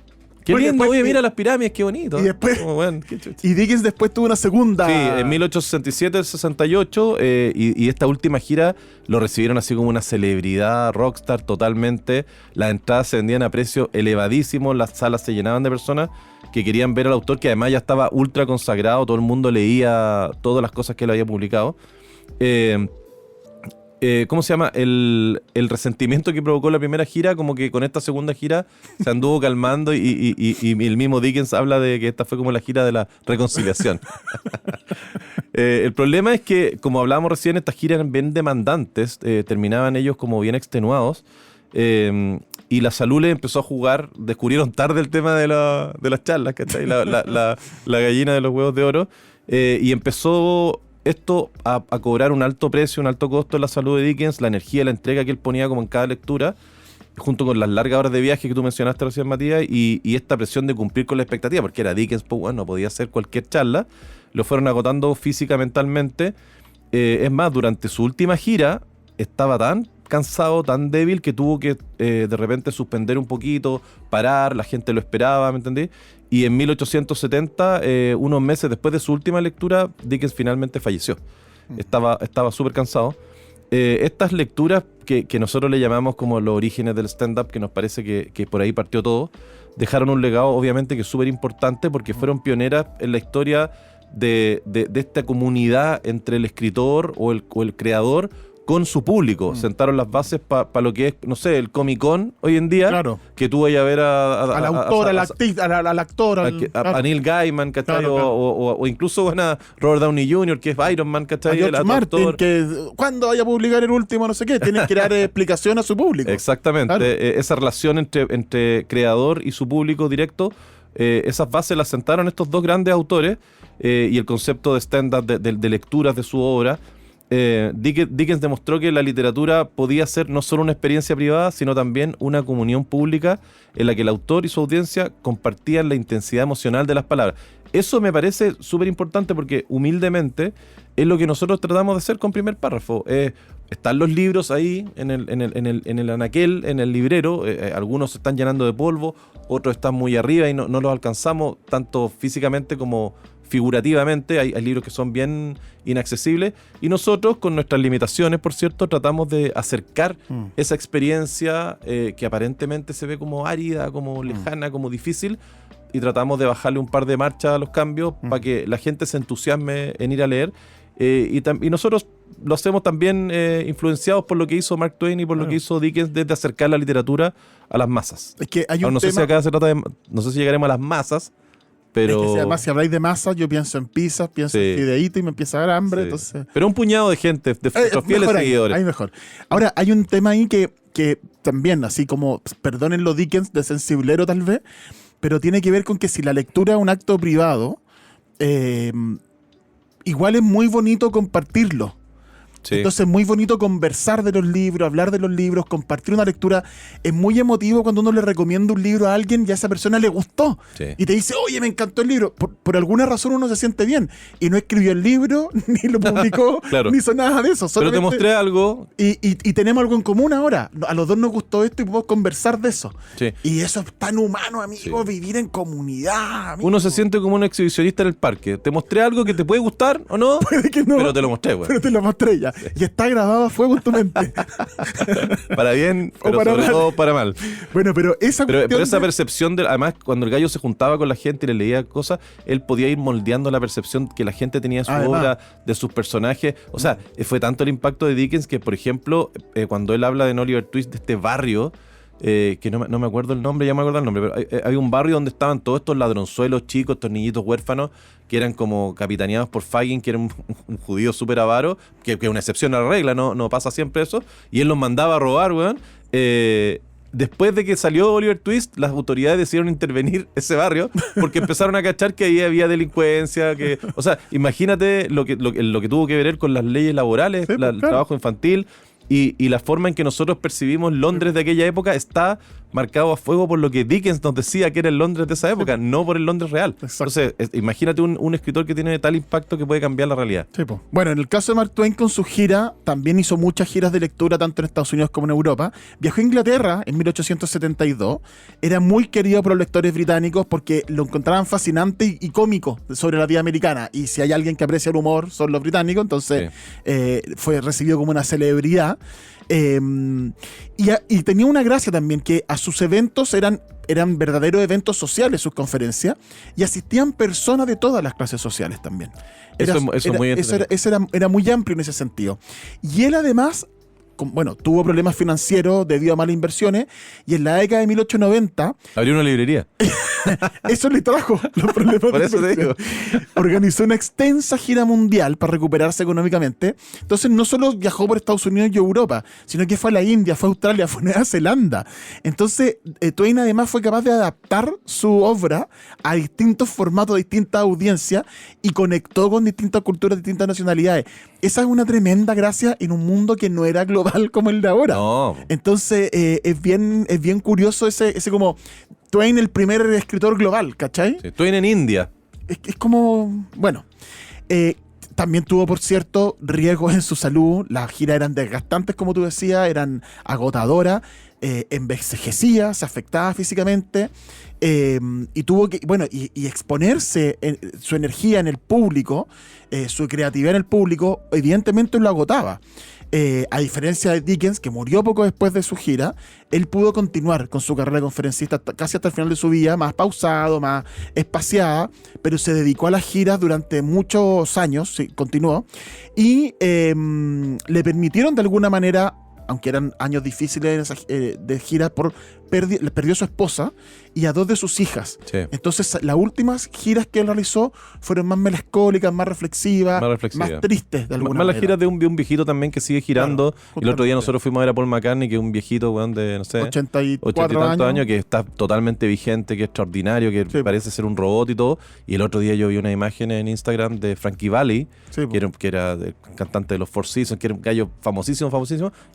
[SPEAKER 2] Qué lindo, oye, mira las pirámides, qué bonito.
[SPEAKER 1] Y después,
[SPEAKER 2] qué
[SPEAKER 1] y Dickens después tuvo una segunda.
[SPEAKER 2] Sí, en 1867-68, y esta última gira lo recibieron así como una celebridad rockstar totalmente. Las entradas se vendían a precio elevadísimo, las salas se llenaban de personas que querían ver al autor, que además ya estaba ultra consagrado, todo el mundo leía todas las cosas que él había publicado. ¿Cómo se llama? El resentimiento que provocó la primera gira, como que con esta segunda gira se anduvo calmando y el mismo Dickens habla de que esta fue como la gira de la reconciliación. El problema es que, como hablábamos recién, estas giras eran bien demandantes, terminaban ellos como bien extenuados, y la salud les empezó a jugar. Descubrieron tarde el tema de las charlas, ¿cachai? La gallina de los huevos de oro, y empezó esto a cobrar un alto precio, un alto costo en la salud de Dickens, la energía, la entrega que él ponía como en cada lectura, junto con las largas horas de viaje que tú mencionaste recién, Matías, y esta presión de cumplir con la expectativa, porque era Dickens, pues bueno, no podía hacer cualquier charla, lo fueron agotando física, mentalmente. Es más, durante su última gira estaba tan cansado, tan débil, que tuvo que de repente suspender un poquito, parar, la gente lo esperaba, ¿me entendí? Y en 1870, unos meses después de su última lectura, Dickens finalmente falleció. Estaba súper cansado. Estas lecturas que nosotros le llamamos como los orígenes del stand-up, que nos parece que por ahí partió todo, dejaron un legado obviamente que es súper importante porque fueron pioneras en la historia de esta comunidad entre el escritor o el creador con su público. Sentaron las bases para lo que es, no sé, el Comic Con hoy en día,
[SPEAKER 1] Claro.
[SPEAKER 2] que tú vayas a ver
[SPEAKER 1] al autor, al actor,
[SPEAKER 2] a Neil Gaiman, ¿cachai?
[SPEAKER 1] Claro.
[SPEAKER 2] O incluso a Robert Downey Jr., que es Iron Man,
[SPEAKER 1] a
[SPEAKER 2] ¿cachai?
[SPEAKER 1] George Martin,
[SPEAKER 2] autor.
[SPEAKER 1] que cuando vaya a publicar el último, no sé qué, tienen que dar explicación a su público.
[SPEAKER 2] Exactamente.
[SPEAKER 1] Claro.
[SPEAKER 2] Esa relación entre creador y su público directo, esas bases las sentaron estos dos grandes autores, y el concepto de stand-up, de lecturas de su obra. Dickens demostró que la literatura podía ser no solo una experiencia privada, sino también una comunión pública en la que el autor y su audiencia compartían la intensidad emocional de las palabras. Eso me parece súper importante porque humildemente es lo que nosotros tratamos de hacer con Primer Párrafo. Están los libros ahí en el anaquel, en el librero. Algunos se están llenando de polvo, otros están muy arriba y no los alcanzamos tanto físicamente como figurativamente. Hay libros que son bien inaccesibles y nosotros, con nuestras limitaciones, por cierto, tratamos de acercar esa experiencia que aparentemente se ve como árida, como lejana, como difícil, y tratamos de bajarle un par de marchas a los cambios para que la gente se entusiasme en ir a leer. Y nosotros lo hacemos también influenciados por lo que hizo Mark Twain y por lo que hizo Dickens, desde acercar la literatura a las masas.
[SPEAKER 1] Es que hay un
[SPEAKER 2] no sé
[SPEAKER 1] tema...
[SPEAKER 2] si acá se trata de... No sé si llegaremos a las masas, pero...
[SPEAKER 1] Es que además, si habláis de masa, yo pienso en pizzas, pienso en fideíto y me empieza a dar hambre,
[SPEAKER 2] Sí.
[SPEAKER 1] entonces...
[SPEAKER 2] Pero un puñado de gente, de nuestros fieles
[SPEAKER 1] mejor
[SPEAKER 2] seguidores.
[SPEAKER 1] ahí mejor. Ahora, hay un tema ahí que también, así como, perdónenlo Dickens, de sensiblero tal vez, pero tiene que ver con que si la lectura es un acto privado, igual es muy bonito compartirlo.
[SPEAKER 2] Sí.
[SPEAKER 1] Entonces es muy bonito conversar de los libros, hablar de los libros, compartir una lectura. Es muy emotivo cuando uno le recomienda un libro a alguien y a esa persona le gustó.
[SPEAKER 2] Sí.
[SPEAKER 1] Y te dice, oye, me encantó el libro. Por alguna razón uno se siente bien. Y no escribió el libro, ni lo publicó,
[SPEAKER 2] Claro.
[SPEAKER 1] ni hizo nada de eso.
[SPEAKER 2] Pero te
[SPEAKER 1] Solamente...
[SPEAKER 2] mostré algo.
[SPEAKER 1] Y tenemos algo en común ahora. A los dos nos gustó esto y podemos conversar de eso.
[SPEAKER 2] Sí.
[SPEAKER 1] Y eso es tan humano, amigo, vivir en comunidad, amigo.
[SPEAKER 2] Uno se siente como un exhibicionista en el parque. Te mostré algo que te puede gustar o no,
[SPEAKER 1] Puede que no,
[SPEAKER 2] pero te lo mostré, güey.
[SPEAKER 1] pero te lo mostré ya. Y está grabado a fuego en tu mente.
[SPEAKER 2] Para bien,
[SPEAKER 1] O
[SPEAKER 2] pero
[SPEAKER 1] para
[SPEAKER 2] sobre
[SPEAKER 1] mal.
[SPEAKER 2] todo para mal.
[SPEAKER 1] Bueno, pero esa
[SPEAKER 2] Pero
[SPEAKER 1] cuestión
[SPEAKER 2] esa
[SPEAKER 1] de-
[SPEAKER 2] percepción, además, cuando el gallo se juntaba con la gente y le leía cosas, él podía ir moldeando la percepción que la gente tenía de su
[SPEAKER 1] Además.
[SPEAKER 2] obra, de sus personajes. O sea, fue tanto el impacto de Dickens que, por ejemplo, cuando él habla de Oliver Twist, de este barrio, que no me acuerdo el nombre, ya me acuerdo el nombre, pero hay un barrio donde estaban todos estos ladronzuelos chicos, estos niñitos huérfanos, que eran como capitaneados por Fagin, que era un judío súper avaro, que es una excepción a la regla, no pasa siempre eso, y él los mandaba a robar, weón. Después de que salió Oliver Twist, las autoridades decidieron intervenir ese barrio porque empezaron a cachar que ahí había delincuencia, o sea, imagínate lo que tuvo que ver con las leyes laborales,
[SPEAKER 1] Sí,
[SPEAKER 2] el
[SPEAKER 1] claro.
[SPEAKER 2] trabajo infantil. Y la forma en que nosotros percibimos Londres de aquella época está marcado a fuego por lo que Dickens nos decía que era el Londres de esa época, no por el Londres real.
[SPEAKER 1] Exacto.
[SPEAKER 2] Entonces, imagínate un escritor que tiene tal impacto que puede cambiar la realidad.
[SPEAKER 1] Sí, po. Bueno, en el caso de Mark Twain con su gira, también hizo muchas giras de lectura tanto en Estados Unidos como en Europa. Viajó a Inglaterra en 1872. Era muy querido por los lectores británicos porque lo encontraban fascinante y cómico sobre la vida americana. Y si hay alguien que aprecia el humor, son los británicos. Entonces fue recibido como una celebridad. Y tenía una gracia también, que a sus eventos eran verdaderos eventos sociales, sus conferencias, y asistían personas de todas las clases sociales también.
[SPEAKER 2] Eso es muy entretenido.
[SPEAKER 1] Era muy amplio en ese sentido. Y él además, tuvo problemas financieros debido a malas inversiones, y en la década de 1890
[SPEAKER 2] Abrió una librería.
[SPEAKER 1] eso le trajo los problemas
[SPEAKER 2] Por
[SPEAKER 1] de
[SPEAKER 2] eso te
[SPEAKER 1] inversión. Organizó una extensa gira mundial para recuperarse económicamente. Entonces no solo viajó por Estados Unidos y Europa, sino que fue a la India, fue a Australia, fue a Nueva Zelanda. Entonces Twain además fue capaz de adaptar su obra a distintos formatos, distintas audiencias, y conectó con distintas culturas, distintas nacionalidades. Esa es una tremenda gracia en un mundo que no era global como el de ahora.
[SPEAKER 2] No.
[SPEAKER 1] Entonces es bien curioso ese como Twain, el primer escritor global, ¿cachai?
[SPEAKER 2] Sí, Twain en India.
[SPEAKER 1] Es como, bueno, También tuvo, por cierto, riesgos en su salud. Las giras eran desgastantes, como tú decías, eran agotadoras, envejecía, se afectaba físicamente, y tuvo que, bueno, y exponerse su energía en el público, su creatividad en el público, evidentemente lo agotaba. A diferencia de Dickens, que murió poco después de su gira, él pudo continuar con su carrera de conferencista casi hasta el final de su vida, más pausado, más espaciada, pero se dedicó a las giras durante muchos años, sí, continuó, y le permitieron de alguna manera, aunque eran años difíciles de gira, perdió a su esposa y a 2 de sus hijas.
[SPEAKER 2] Sí.
[SPEAKER 1] Entonces, las últimas giras que él realizó fueron más melancólicas, más reflexivas, más tristes de alguna
[SPEAKER 2] manera. Más las
[SPEAKER 1] manera.
[SPEAKER 2] giras de un viejito también que sigue girando.
[SPEAKER 1] Claro,
[SPEAKER 2] y el otro día nosotros fuimos a ver a Paul McCartney, que es un viejito, weón, de, no sé,
[SPEAKER 1] 80 y
[SPEAKER 2] tantos
[SPEAKER 1] años,
[SPEAKER 2] años, que está totalmente vigente, que es extraordinario, que
[SPEAKER 1] sí,
[SPEAKER 2] parece ser un robot y todo. Y el otro día yo vi una imagen en Instagram de Frankie Valli,
[SPEAKER 1] sí,
[SPEAKER 2] que era el cantante de los Four Seasons, que era un gallo famosísimo,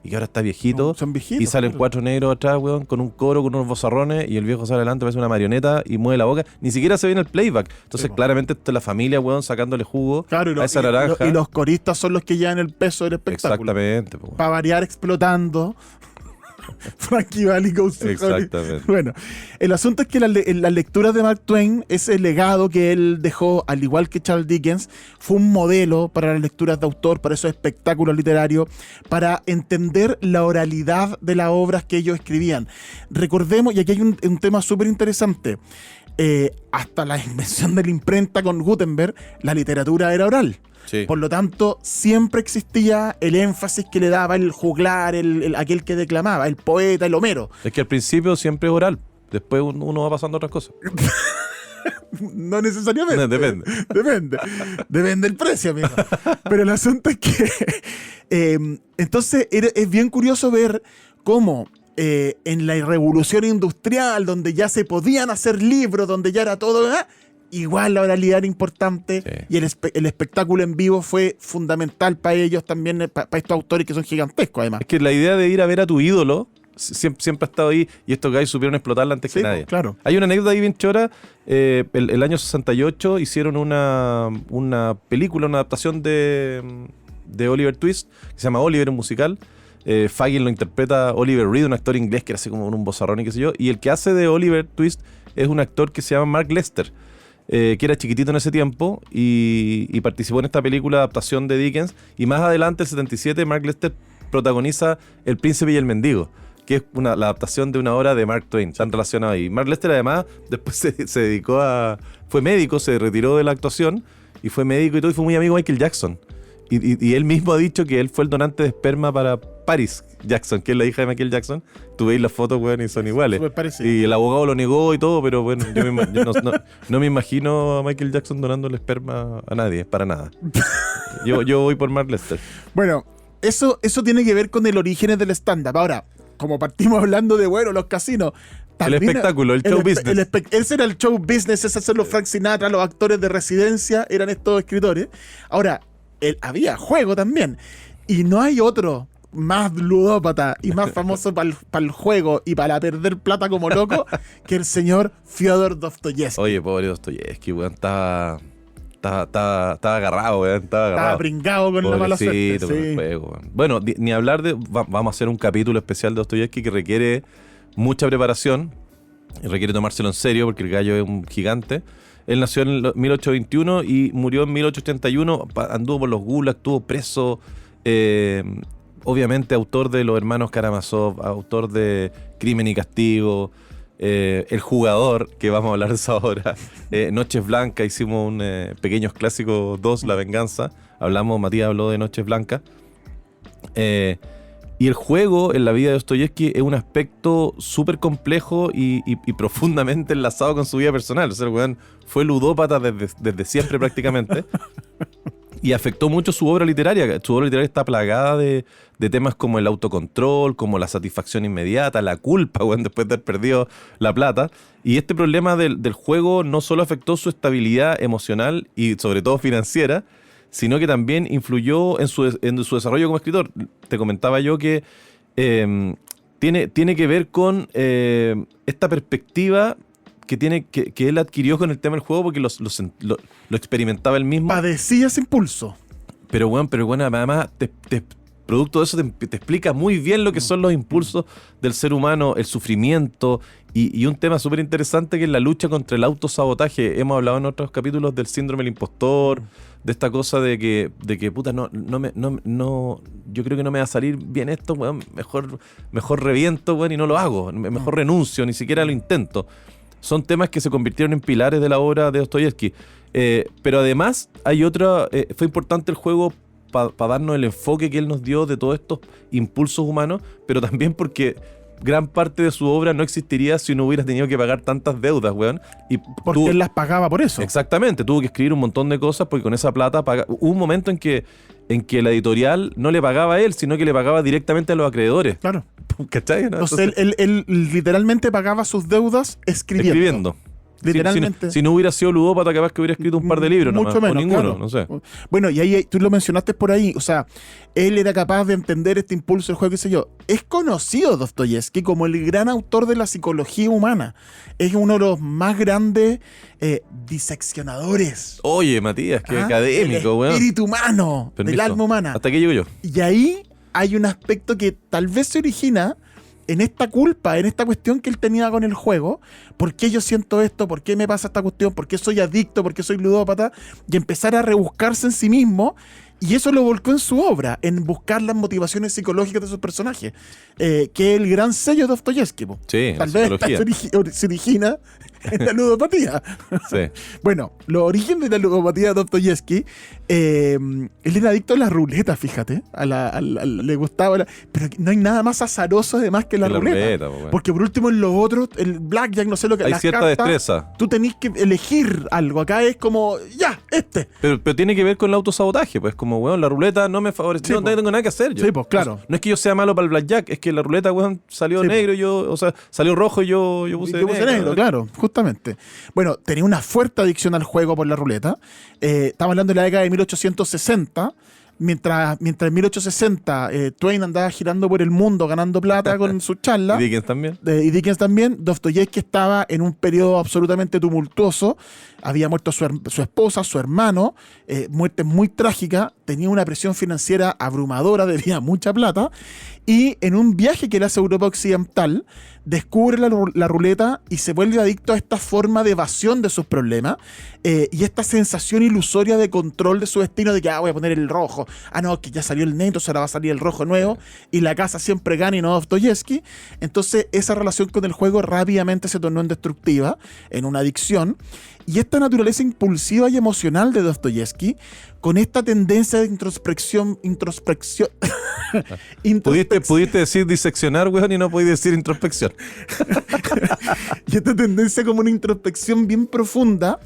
[SPEAKER 2] y que ahora está viejito.
[SPEAKER 1] son viejitos.
[SPEAKER 2] Y salen 4 negros atrás, weón, con un coro, con unos vozarrones, y el viejo sale adelante, parece una marioneta y mueve la boca. Ni siquiera se ve en el playback. Entonces,
[SPEAKER 1] Sí,
[SPEAKER 2] claramente, esto es la familia, weón, sacándole jugo
[SPEAKER 1] Claro,
[SPEAKER 2] a esa naranja.
[SPEAKER 1] y los coristas son los que llevan el peso del espectáculo.
[SPEAKER 2] Exactamente, po, weón.
[SPEAKER 1] Para variar, explotando. Frankie Valli goes to Hollywood.
[SPEAKER 2] Exactamente.
[SPEAKER 1] Bueno, el asunto es que las lecturas de Mark Twain, ese legado que él dejó, al igual que Charles Dickens, fue un modelo para las lecturas de autor, para esos espectáculos literarios, para entender la oralidad de las obras que ellos escribían. Recordemos, y aquí hay un tema súper interesante, hasta la invención de la imprenta con Gutenberg, la literatura era oral.
[SPEAKER 2] Sí.
[SPEAKER 1] Por lo tanto, siempre existía el énfasis que le daba el juglar, aquel que declamaba, el poeta, el Homero.
[SPEAKER 2] Es que al principio siempre es oral. Después uno va pasando a otras cosas.
[SPEAKER 1] No necesariamente.
[SPEAKER 2] Depende.
[SPEAKER 1] Depende del precio, amigo. Pero el asunto es que entonces es bien curioso ver cómo en la revolución industrial, donde ya se podían hacer libros, donde ya era todo, igual la oralidad era importante,
[SPEAKER 2] Sí.
[SPEAKER 1] y el espectáculo en vivo fue fundamental para ellos también, para estos autores que son gigantescos además.
[SPEAKER 2] Es que la idea de ir a ver a tu ídolo siempre ha estado ahí, y estos guys supieron explotarla antes
[SPEAKER 1] Sí,
[SPEAKER 2] que nadie.
[SPEAKER 1] claro.
[SPEAKER 2] Hay una anécdota ahí bien chora. El año 68 hicieron una película, una adaptación de Oliver Twist, que se llama Oliver, un musical. Fagin lo interpreta Oliver Reed, un actor inglés que era así como un bozarrón y qué sé yo. Y el que hace de Oliver Twist es un actor que se llama Mark Lester, que era chiquitito en ese tiempo y participó en esta película adaptación de Dickens. Y más adelante, el 77, Mark Lester protagoniza El Príncipe y el Mendigo, que es la adaptación de una obra de Mark Twain, tan relacionado ahí. Mark Lester además después se dedicó fue médico, se retiró de la actuación y fue médico y todo, y fue muy amigo de Michael Jackson. Y él mismo ha dicho que él fue el donante de esperma para Paris Jackson, que es la hija de Michael Jackson. Tú veis las fotos, weón, y son iguales.
[SPEAKER 1] Súper parecido.
[SPEAKER 2] Y el abogado lo negó y todo, pero bueno, yo no me imagino a Michael Jackson donando el esperma a nadie, para nada. Yo voy por Mark Lester.
[SPEAKER 1] Bueno, eso tiene que ver con el origen del stand-up. Ahora, como partimos hablando de, bueno, los casinos, también
[SPEAKER 2] espectáculo, el show business.
[SPEAKER 1] Ese era el show business, ese son los Frank Sinatra, los actores de residencia, eran estos escritores. Ahora, había juego también. Y no hay otro más ludópata y más famoso para el juego y para perder plata como loco que el señor Fyodor Dostoyevsky.
[SPEAKER 2] Oye, pobre Dostoyevsky, weón, estaba agarrado, weón,
[SPEAKER 1] Estaba pringado con la mala suerte.
[SPEAKER 2] Pobrecito con el
[SPEAKER 1] Sí.
[SPEAKER 2] juego, weón. Bueno, ni hablar de... vamos a hacer un capítulo especial de Dostoyevsky que requiere mucha preparación y requiere tomárselo en serio porque el gallo es un gigante. Él nació en 1821 y murió en 1881, anduvo por los gulags, estuvo preso, obviamente autor de Los Hermanos Karamazov, autor de Crimen y Castigo, El Jugador, que vamos a hablar de eso ahora, Noches Blancas, hicimos un Pequeños Clásicos 2, La Venganza, Matías habló de Noches Blancas. Y el juego en la vida de Dostoyevsky es un aspecto súper complejo y profundamente enlazado con su vida personal. O sea, el weón fue ludópata desde siempre prácticamente. Y afectó mucho su obra literaria. Su obra literaria está plagada de temas como el autocontrol, como la satisfacción inmediata, la culpa, weón, después de haber perdido la plata. Y este problema del juego no solo afectó su estabilidad emocional y sobre todo financiera, sino que también influyó en su desarrollo como escritor. Te comentaba yo que tiene que ver con esta perspectiva que él adquirió con el tema del juego porque lo experimentaba él mismo.
[SPEAKER 1] Padecía ese impulso.
[SPEAKER 2] Pero bueno, además, producto de eso te explica muy bien lo que son los impulsos del ser humano, el sufrimiento y un tema súper interesante que es la lucha contra el autosabotaje. Hemos hablado en otros capítulos del síndrome del impostor, de esta cosa de que puta, no, yo creo que no me va a salir bien esto, weón, mejor reviento, weón, y no lo hago, mejor renuncio, ni siquiera lo intento. Son temas que se convirtieron en pilares de la obra de Dostoyevsky. Pero además hay otra, fue importante el juego para darnos el enfoque que él nos dio de todos estos impulsos humanos, pero también porque gran parte de su obra no existiría si no hubiera tenido que pagar tantas deudas, weón.
[SPEAKER 1] Porque él las pagaba por eso.
[SPEAKER 2] Exactamente, tuvo que escribir un montón de cosas porque con esa plata hubo un momento en que la editorial no le pagaba a él, sino que le pagaba directamente a los acreedores.
[SPEAKER 1] Claro.
[SPEAKER 2] ¿Cachai? ¿No?
[SPEAKER 1] Entonces él literalmente pagaba sus deudas escribiendo. Literalmente.
[SPEAKER 2] Si no hubiera sido ludópata, capaz que hubiera escrito un par de libros.
[SPEAKER 1] Mucho
[SPEAKER 2] nomás,
[SPEAKER 1] menos,
[SPEAKER 2] o ninguno,
[SPEAKER 1] claro.
[SPEAKER 2] no sé.
[SPEAKER 1] Bueno, y ahí tú lo mencionaste por ahí. O sea, él era capaz de entender este impulso del juego, qué sé yo. Es conocido Dostoyevsky como el gran autor de la psicología humana. Es uno de los más grandes diseccionadores.
[SPEAKER 2] Oye, Matías, qué académico,
[SPEAKER 1] el
[SPEAKER 2] weón.
[SPEAKER 1] espíritu humano, del alma humana.
[SPEAKER 2] Hasta aquí llego yo.
[SPEAKER 1] Y ahí hay un aspecto que tal vez se origina en esta culpa, en esta cuestión que él tenía con el juego. ¿Por qué yo siento esto? ¿Por qué me pasa esta cuestión? ¿Por qué soy adicto? ¿Por qué soy ludópata? Y empezar a rebuscarse en sí mismo. Y eso lo volcó en su obra, en buscar las motivaciones psicológicas de sus personajes, que es el gran sello de Dostoyevsky.
[SPEAKER 2] Sí,
[SPEAKER 1] tal vez se origina en la ludopatía.
[SPEAKER 2] Sí.
[SPEAKER 1] Bueno, los orígenes de la ludopatía de Dostoyevsky, él era adicto a la ruleta, fíjate. Le gustaba pero no hay nada más azaroso además que la ruleta.
[SPEAKER 2] Bueno.
[SPEAKER 1] Porque por último en los otros, el blackjack, no sé lo que...
[SPEAKER 2] Hay
[SPEAKER 1] las
[SPEAKER 2] cierta
[SPEAKER 1] cartas,
[SPEAKER 2] destreza.
[SPEAKER 1] Tú tenés que elegir algo. Acá es como, ya,
[SPEAKER 2] Pero tiene que ver con el autosabotaje, pues como, weón, la ruleta no me favorece,
[SPEAKER 1] Sí,
[SPEAKER 2] no tengo nada que hacer yo.
[SPEAKER 1] Sí, pues claro.
[SPEAKER 2] No es que yo sea malo para el blackjack, es que la ruleta, weón, salió
[SPEAKER 1] Sí,
[SPEAKER 2] negro y salió rojo y yo puse negro.
[SPEAKER 1] Claro, justamente. Bueno, tenía una fuerte adicción al juego por la ruleta. Estamos hablando de la década de 1860. Mientras en 1860 Twain andaba girando por el mundo ganando plata con sus charlas.
[SPEAKER 2] ¿Y Dickens también?
[SPEAKER 1] Y Dickens también. Dostoyevsky estaba en un periodo absolutamente tumultuoso. Había muerto su esposa, su hermano, muerte muy trágica. Tenía una presión financiera abrumadora, debía mucha plata. Y en un viaje que él hace a Europa Occidental, descubre la ruleta y se vuelve adicto a esta forma de evasión de sus problemas y esta sensación ilusoria de control de su destino, de que voy a poner el rojo, no, que ya salió el negro, ahora va a salir el rojo nuevo, y la casa siempre gana y no Dostoyevsky. Entonces esa relación con el juego rápidamente se tornó en destructiva, en una adicción. Y esta naturaleza impulsiva y emocional de Dostoyevsky, con esta tendencia de introspección.
[SPEAKER 2] Pudiste decir diseccionar, weón, y no podías decir introspección.
[SPEAKER 1] Y esta tendencia como una introspección bien profunda,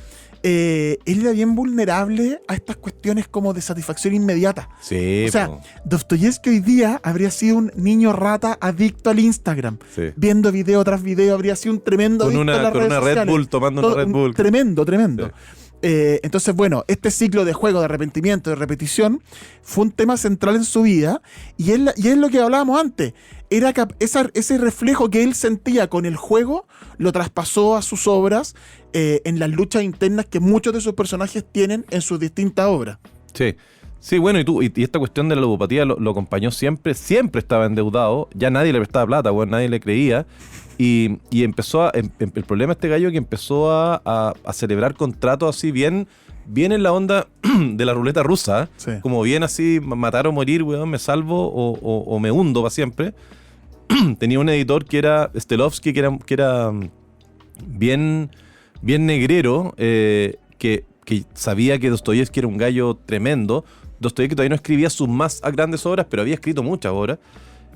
[SPEAKER 1] él era bien vulnerable a estas cuestiones como de satisfacción inmediata.
[SPEAKER 2] Sí,
[SPEAKER 1] o sea, Dostoyevsky hoy día habría sido un niño rata adicto al Instagram.
[SPEAKER 2] Sí.
[SPEAKER 1] Viendo video tras video, habría sido un tremendo
[SPEAKER 2] con
[SPEAKER 1] adicto a las
[SPEAKER 2] con
[SPEAKER 1] redes
[SPEAKER 2] una
[SPEAKER 1] sociales.
[SPEAKER 2] Red Bull, tomando una Red Bull.
[SPEAKER 1] Tremendo.
[SPEAKER 2] Sí.
[SPEAKER 1] Entonces, bueno, este ciclo de juego, de arrepentimiento, de repetición, fue un tema central en su vida, y es lo que hablábamos antes. Era ese reflejo que él sentía con el juego, lo traspasó a sus obras en las luchas internas que muchos de sus personajes tienen en sus distintas obras.
[SPEAKER 2] Sí. Sí, bueno, y esta cuestión de la ludopatía lo acompañó siempre estaba endeudado, ya nadie le prestaba plata, bueno, nadie le creía, y empezó el problema de este gallo que empezó a celebrar contratos así bien en la onda de la ruleta rusa,
[SPEAKER 1] Sí.
[SPEAKER 2] como bien así, matar o morir, weón, me salvo o me hundo para siempre. Tenía un editor que era Stelovsky, que era bien negrero, que sabía que Dostoyevsky era un gallo tremendo. Dostoyevsky todavía no escribía sus más grandes obras, pero había escrito muchas obras.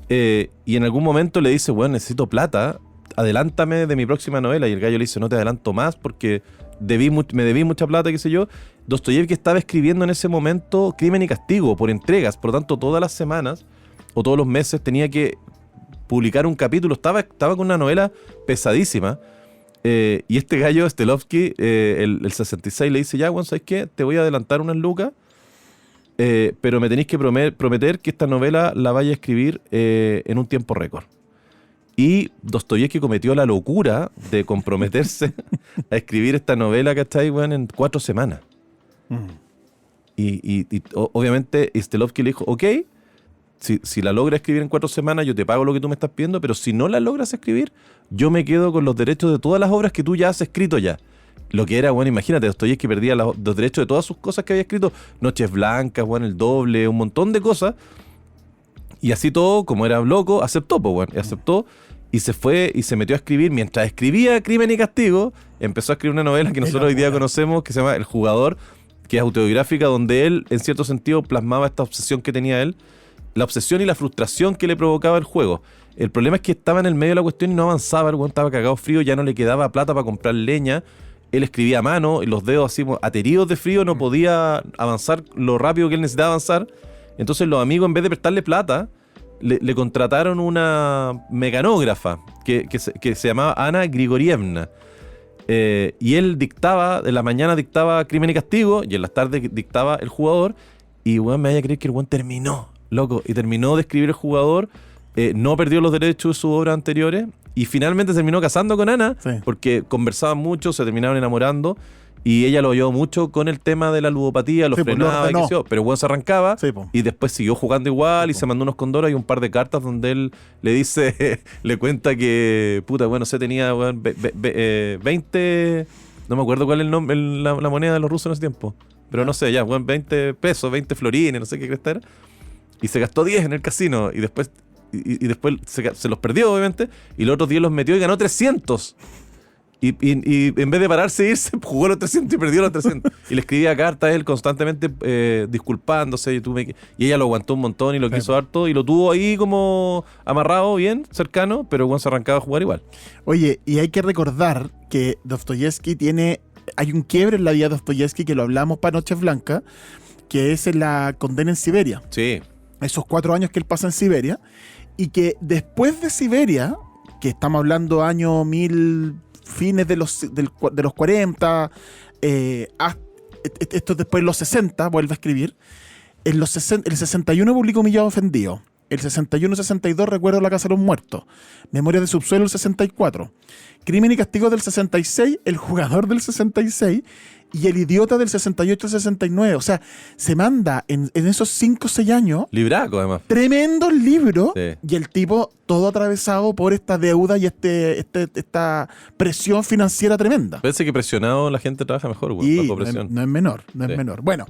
[SPEAKER 2] Y en algún momento le dice, bueno, necesito plata, adelántame de mi próxima novela. Y el gallo le dice, no te adelanto más porque me debí mucha plata, qué sé yo. Dostoyevsky estaba escribiendo en ese momento Crimen y Castigo por entregas. Por lo tanto, todas las semanas o todos los meses tenía que publicar un capítulo. Estaba con una novela pesadísima. Y este gallo, Stelovsky, el 66, le dice, ya, bueno, ¿sabes qué? Te voy a adelantar unas lucas, pero me tenéis que prometer que esta novela la vaya a escribir en un tiempo récord. Y Dostoyevsky cometió la locura de comprometerse a escribir esta novela, ¿cachai, weón? En 4 semanas. Obviamente Stelovsky le dijo, ok, si la logra escribir en 4 semanas, yo te pago lo que tú me estás pidiendo, pero si no la logras escribir, yo me quedo con los derechos de todas las obras que tú ya has escrito ya. Lo que era, bueno, imagínate, Dostoyevski perdía los derechos de todas sus cosas que había escrito, Noches Blancas, bueno, El Doble, un montón de cosas. Y así todo, como era loco, aceptó, pues, bueno, aceptó y se fue y se metió a escribir. Mientras escribía Crimen y Castigo, empezó a escribir una novela que nosotros hoy día conocemos, que se llama El Jugador, que es autobiográfica, donde él, en cierto sentido, plasmaba esta obsesión que tenía él, la obsesión y la frustración que le provocaba el juego. El problema es que estaba en el medio de la cuestión y no avanzaba, el weón estaba cagado frío, ya no le quedaba plata para comprar leña. Él escribía a mano y los dedos así ateridos de frío, no podía avanzar lo rápido que él necesitaba avanzar. Entonces los amigos, en vez de prestarle plata, le contrataron una mecanógrafa que se llamaba Ana Grigorievna. Y él dictaba, en la mañana dictaba Crimen y Castigo y en las tardes dictaba El Jugador. Y weón, me vaya a creer que el weón terminó, loco, y terminó de escribir El Jugador. No perdió los derechos de sus obras anteriores y finalmente se terminó casando con Ana, sí, porque conversaban mucho, se terminaron enamorando y ella lo ayudó mucho con el tema de la ludopatía, lo frenaba, pero bueno, se arrancaba, sí, y después siguió jugando igual, sí, y se mandó unos condoros y un par de cartas donde él le dice, le cuenta que, puta, bueno, se tenía 20, no me acuerdo cuál es el nombre, la moneda de los rusos en ese tiempo, pero no sé, ya, bueno, 20 pesos, 20 florines, no sé qué cresta era, y se gastó 10 en el casino y después se los perdió, obviamente, y los otros 10 los metió y ganó 300. Y en vez de pararse e irse, jugó los 300 y perdió los 300. Y le escribía cartas a él constantemente disculpándose. Y ella lo aguantó un montón y lo quiso harto. Y lo tuvo ahí como amarrado bien, cercano, pero cuando se arrancaba a jugar igual.
[SPEAKER 1] Oye, y hay que recordar que Dostoyevsky hay un quiebre en la vida de Dostoyevsky que lo hablamos para Noches Blancas, que es en la condena en Siberia.
[SPEAKER 2] Sí.
[SPEAKER 1] Esos 4 años que él pasa en Siberia. Y que después de Siberia, que estamos hablando año 1000, fines de los 40, esto después de los 60, vuelve a escribir. El 61 publicó Humillado Ofendido. El 61-62 Recuerdo la Casa de los Muertos. Memorias de Subsuelo el 64. Crimen y Castigo del 66. El Jugador del 66. Y El Idiota del 68-69. O sea, se manda en esos 5 o 6 años.
[SPEAKER 2] Libraco, además.
[SPEAKER 1] Tremendos libros.
[SPEAKER 2] Sí.
[SPEAKER 1] Y el tipo todo atravesado por esta deuda y esta presión financiera tremenda.
[SPEAKER 2] Parece que presionado la gente trabaja mejor, güey, bajo presión.
[SPEAKER 1] No es menor, no es menor. Bueno,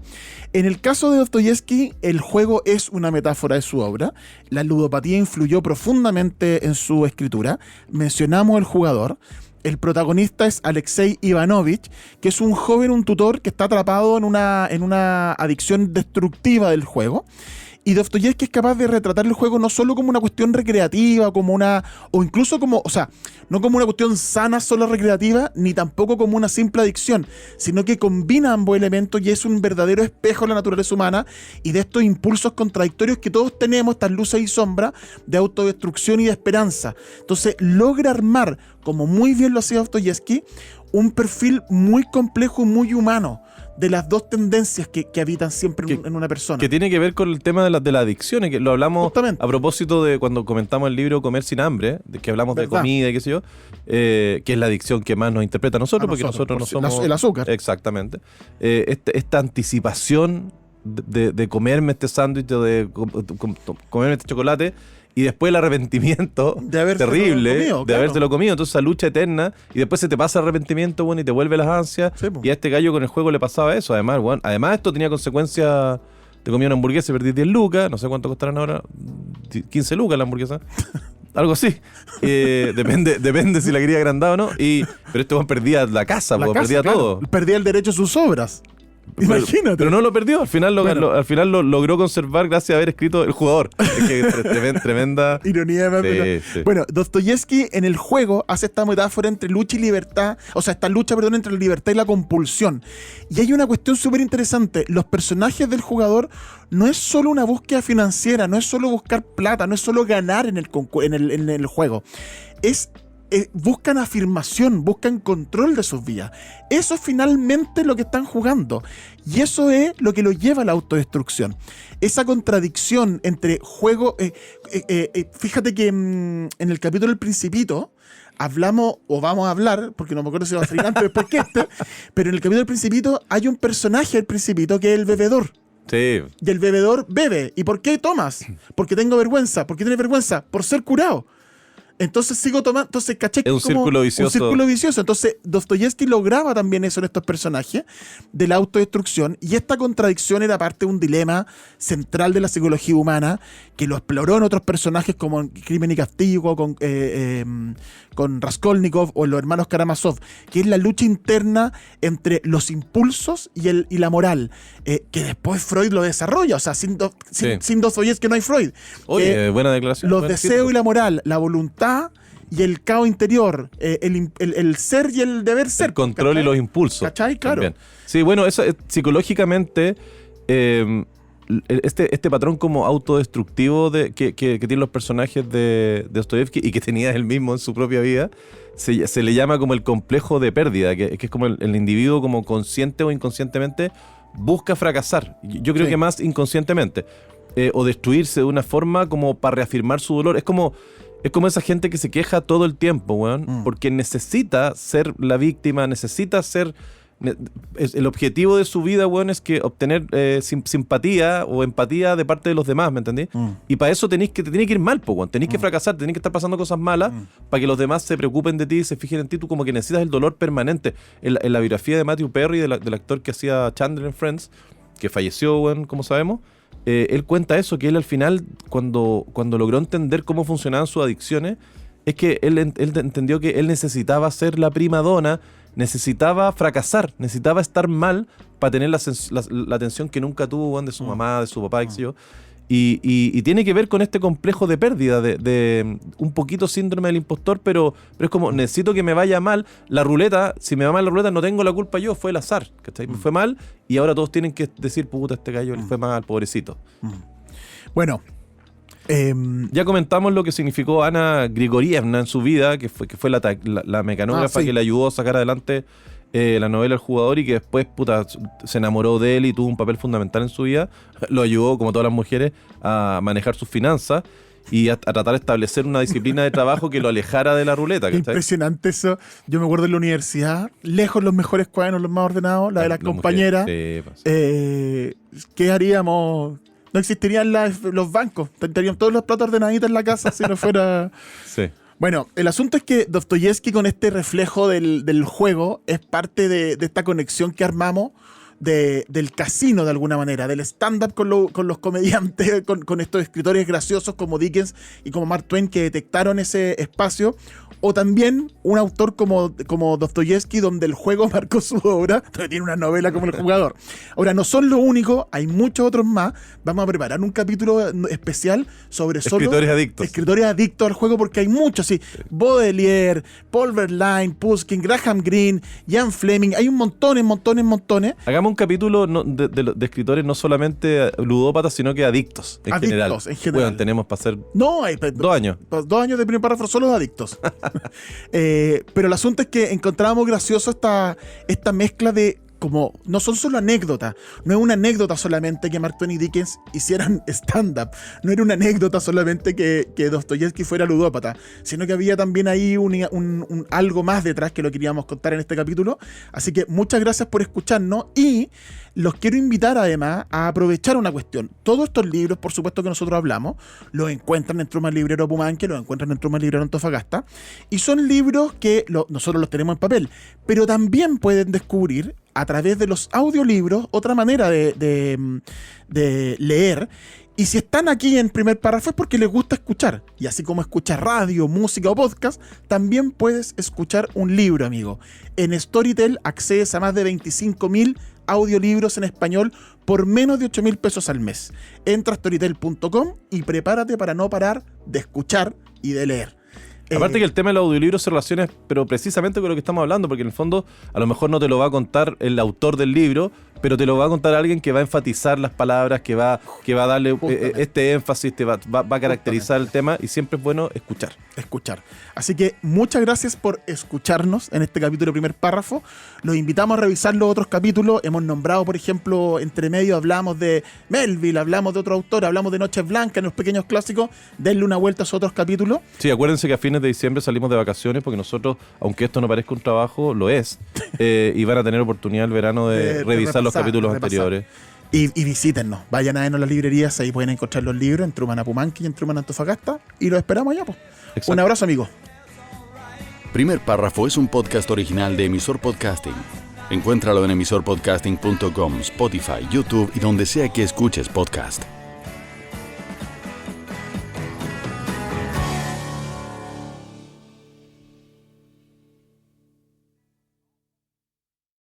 [SPEAKER 1] en el caso de Dostoyevsky, el juego es una metáfora de su obra. La ludopatía influyó profundamente en su escritura. Mencionamos El Jugador. El protagonista es Alexei Ivanovich, que es un joven, un tutor que está atrapado en una adicción destructiva del juego. Y Dostoyevsky es capaz de retratar el juego no solo como una cuestión recreativa, o incluso como, o sea, no como una cuestión sana solo recreativa, ni tampoco como una simple adicción, sino que combina ambos elementos y es un verdadero espejo de la naturaleza humana y de estos impulsos contradictorios que todos tenemos, estas luces y sombras de autodestrucción y de esperanza. Entonces logra armar, como muy bien lo hacía Dostoyevsky, un perfil muy complejo y muy humano de las dos tendencias que habitan siempre en una persona.
[SPEAKER 2] Que tiene que ver con el tema de las adicciones, que lo hablamos justamente a propósito de cuando comentamos el libro Comer sin hambre, de que hablamos de comida y qué sé yo, que es la adicción que más nos interpreta a nosotros, porque nosotros no somos...
[SPEAKER 1] El azúcar.
[SPEAKER 2] Exactamente. Esta anticipación de comerme este sándwich, de comerme este chocolate, y después el arrepentimiento terrible de habérselo comido. Entonces esa lucha eterna, y después se te pasa el arrepentimiento, bueno, y te vuelve las ansias. Sí, y a este gallo con el juego le pasaba eso. Además, bueno, esto tenía consecuencias. Te comía una hamburguesa y perdí 10 lucas, no sé cuánto costarán ahora, 15 lucas la hamburguesa. Algo así. Depende si la quería agrandada o no. Pero este weón perdía la casa, perdía todo.
[SPEAKER 1] Perdía el derecho a sus obras. Imagínate.
[SPEAKER 2] Pero no lo perdió, al final lo logró conservar gracias a haber escrito El Jugador. Es que tremenda
[SPEAKER 1] ironía de sí. Bueno, Dostoyevsky en el juego hace esta metáfora entre lucha y libertad, o sea, esta lucha, entre la libertad y la compulsión. Y hay una cuestión súper interesante. Los personajes del jugador no es solo una búsqueda financiera, no es solo buscar plata, no es solo ganar en el juego. Buscan afirmación, buscan control de sus vidas. Eso es finalmente lo que están jugando. Y eso es lo que los lleva a la autodestrucción. Esa contradicción entre juego... fíjate que en el capítulo del Principito hablamos, o vamos a hablar, porque no me acuerdo si va a salir antes o después que pero en el capítulo del Principito hay un personaje del Principito que es el bebedor.
[SPEAKER 2] Sí.
[SPEAKER 1] Y el bebedor bebe. ¿Y por qué tomas? Porque tengo vergüenza. ¿Por qué tienes vergüenza? Por ser curado. Entonces sigo tomando. Entonces, ¿caché?
[SPEAKER 2] Es un círculo vicioso.
[SPEAKER 1] Un círculo vicioso. Entonces, Dostoyevsky lograba también eso en estos personajes de la autodestrucción. Y esta contradicción era parte de un dilema central de la psicología humana que lo exploró en otros personajes como en Crimen y Castigo, con Raskolnikov o los hermanos Karamazov, que es la lucha interna entre los impulsos y la moral, que después Freud lo desarrolla. O sea, sin Dostoyevsky no hay Freud.
[SPEAKER 2] Oye, buena declaración.
[SPEAKER 1] Los
[SPEAKER 2] buena
[SPEAKER 1] deseos y la moral, la voluntad y el caos interior, el ser y el deber ser.
[SPEAKER 2] El control, ¿cachai? Y los impulsos.
[SPEAKER 1] ¿Cachai? Claro.
[SPEAKER 2] También. Sí, bueno, eso psicológicamente, este patrón como autodestructivo que tienen los personajes de Dostoyevsky y que tenía él mismo en su propia vida, se le llama como el complejo de pérdida, que es como el individuo como consciente o inconscientemente busca fracasar. Yo creo que más inconscientemente. O destruirse de una forma como para reafirmar su dolor. Es como esa gente que se queja todo el tiempo, weón, porque necesita ser la víctima, necesita ser... El objetivo de su vida, weón, es que obtener simpatía o empatía de parte de los demás, ¿me entendí? Y para eso te tiene que ir mal, weón. Tenés que fracasar, tenés que estar pasando cosas malas para que los demás se preocupen de ti, se fijen en ti. Tú como que necesitas el dolor permanente. En la biografía de Matthew Perry, del actor que hacía Chandler en Friends, que falleció, weón, como sabemos, él cuenta eso, que él al final, cuando logró entender cómo funcionaban sus adicciones, es que él entendió que él necesitaba ser la prima donna, necesitaba fracasar, necesitaba estar mal para tener la atención que nunca tuvo, weón, de su mamá, de su papá, qué sé yo. Y tiene que ver con este complejo de pérdida, de un poquito síndrome del impostor, pero es como, necesito que me vaya mal la ruleta. Si me va mal la ruleta, no tengo la culpa yo, fue el azar, ¿cachai? Me fue mal y ahora todos tienen que decir, puta, este gallo le fue mal, pobrecito.
[SPEAKER 1] Bueno,
[SPEAKER 2] ya comentamos lo que significó Ana Grigorievna en su vida, que fue la mecanógrafa que le ayudó a sacar adelante la novela El Jugador, y que después, puta, se enamoró de él y tuvo un papel fundamental en su vida. Lo ayudó, como todas las mujeres, a manejar sus finanzas y a tratar de establecer una disciplina de trabajo que lo alejara de la ruleta.
[SPEAKER 1] Qué impresionante eso. Yo me acuerdo en la universidad, lejos los mejores cuadernos, los más ordenados, la de las compañeras. ¿Qué haríamos? No existirían los bancos, tendrían todos los platos ordenaditos en la casa si no fuera...
[SPEAKER 2] Sí.
[SPEAKER 1] Bueno, el asunto es que Dostoyevsky, con este reflejo del juego, es parte de esta conexión que armamos del casino de alguna manera, del stand-up con los comediantes, con estos escritores graciosos como Dickens y como Mark Twain, que detectaron ese espacio. O también un autor como Dostoyevsky, donde el juego marcó su obra, donde tiene una novela como El Jugador. Ahora, no son lo único, hay muchos otros más. Vamos a preparar un capítulo especial sobre
[SPEAKER 2] escritores adictos.
[SPEAKER 1] Escritores adictos al juego, porque hay muchos, sí. Baudelaire, Paul Verlaine, Pushkin, Graham Greene, Ian Fleming, hay un montones.
[SPEAKER 2] Hagamos un capítulo de escritores no solamente ludópatas, sino que adictos en general. Bueno, tenemos para hacer 2 años.
[SPEAKER 1] 2 años de primer párrafo solo de adictos. Pero el asunto es que encontrábamos gracioso esta mezcla de, como, no son solo anécdotas, no es una anécdota solamente que Mark Twain y Dickens hicieran stand-up, no era una anécdota solamente que Dostoyevsky fuera ludópata, sino que había también ahí un algo más detrás que lo queríamos contar en este capítulo. Así que muchas gracias por escucharnos, y los quiero invitar además a aprovechar una cuestión. Todos estos libros, por supuesto, que nosotros hablamos, los encuentran en Truman Librero Pumanque, los encuentran en Truman Librero Antofagasta, y son libros que nosotros los tenemos en papel, pero también pueden descubrir a través de los audiolibros otra manera de leer. Y si están aquí en primer párrafo es porque les gusta escuchar. Y así como escuchas radio, música o podcast, también puedes escuchar un libro, amigo. En Storytel accedes a más de 25.000 audiolibros en español por menos de 8.000 pesos al mes. Entra a storytel.com y prepárate para no parar de escuchar y de leer.
[SPEAKER 2] Aparte que el tema del audiolibro se relaciona, pero precisamente con lo que estamos hablando, porque en el fondo a lo mejor no te lo va a contar el autor del libro, pero te lo va a contar alguien que va a enfatizar las palabras, que va a darle este énfasis, te va a caracterizar el tema, y siempre es bueno escuchar.
[SPEAKER 1] Así que muchas gracias por escucharnos en este capítulo de Primer Párrafo. Los invitamos a revisar los otros capítulos. Hemos nombrado, por ejemplo, entre medio hablamos de Melville, hablamos de otro autor, hablamos de Noches Blancas en los pequeños clásicos. Denle una vuelta a esos otros capítulos.
[SPEAKER 2] Sí, acuérdense que a fines de diciembre salimos de vacaciones, porque nosotros, aunque esto no parezca un trabajo, lo es. Y van a tener oportunidad el verano de revisar los capítulos anteriores.
[SPEAKER 1] Y visítennos, vayan a vernos las librerías, ahí pueden encontrar los libros en Truman Apumanqui y en Truman Antofagasta, y los esperamos allá, pues. Un abrazo, amigos.
[SPEAKER 3] Primer Párrafo es un podcast original de Emisor Podcasting. Encuéntralo en emisorpodcasting.com, Spotify, YouTube y donde sea que escuches podcast.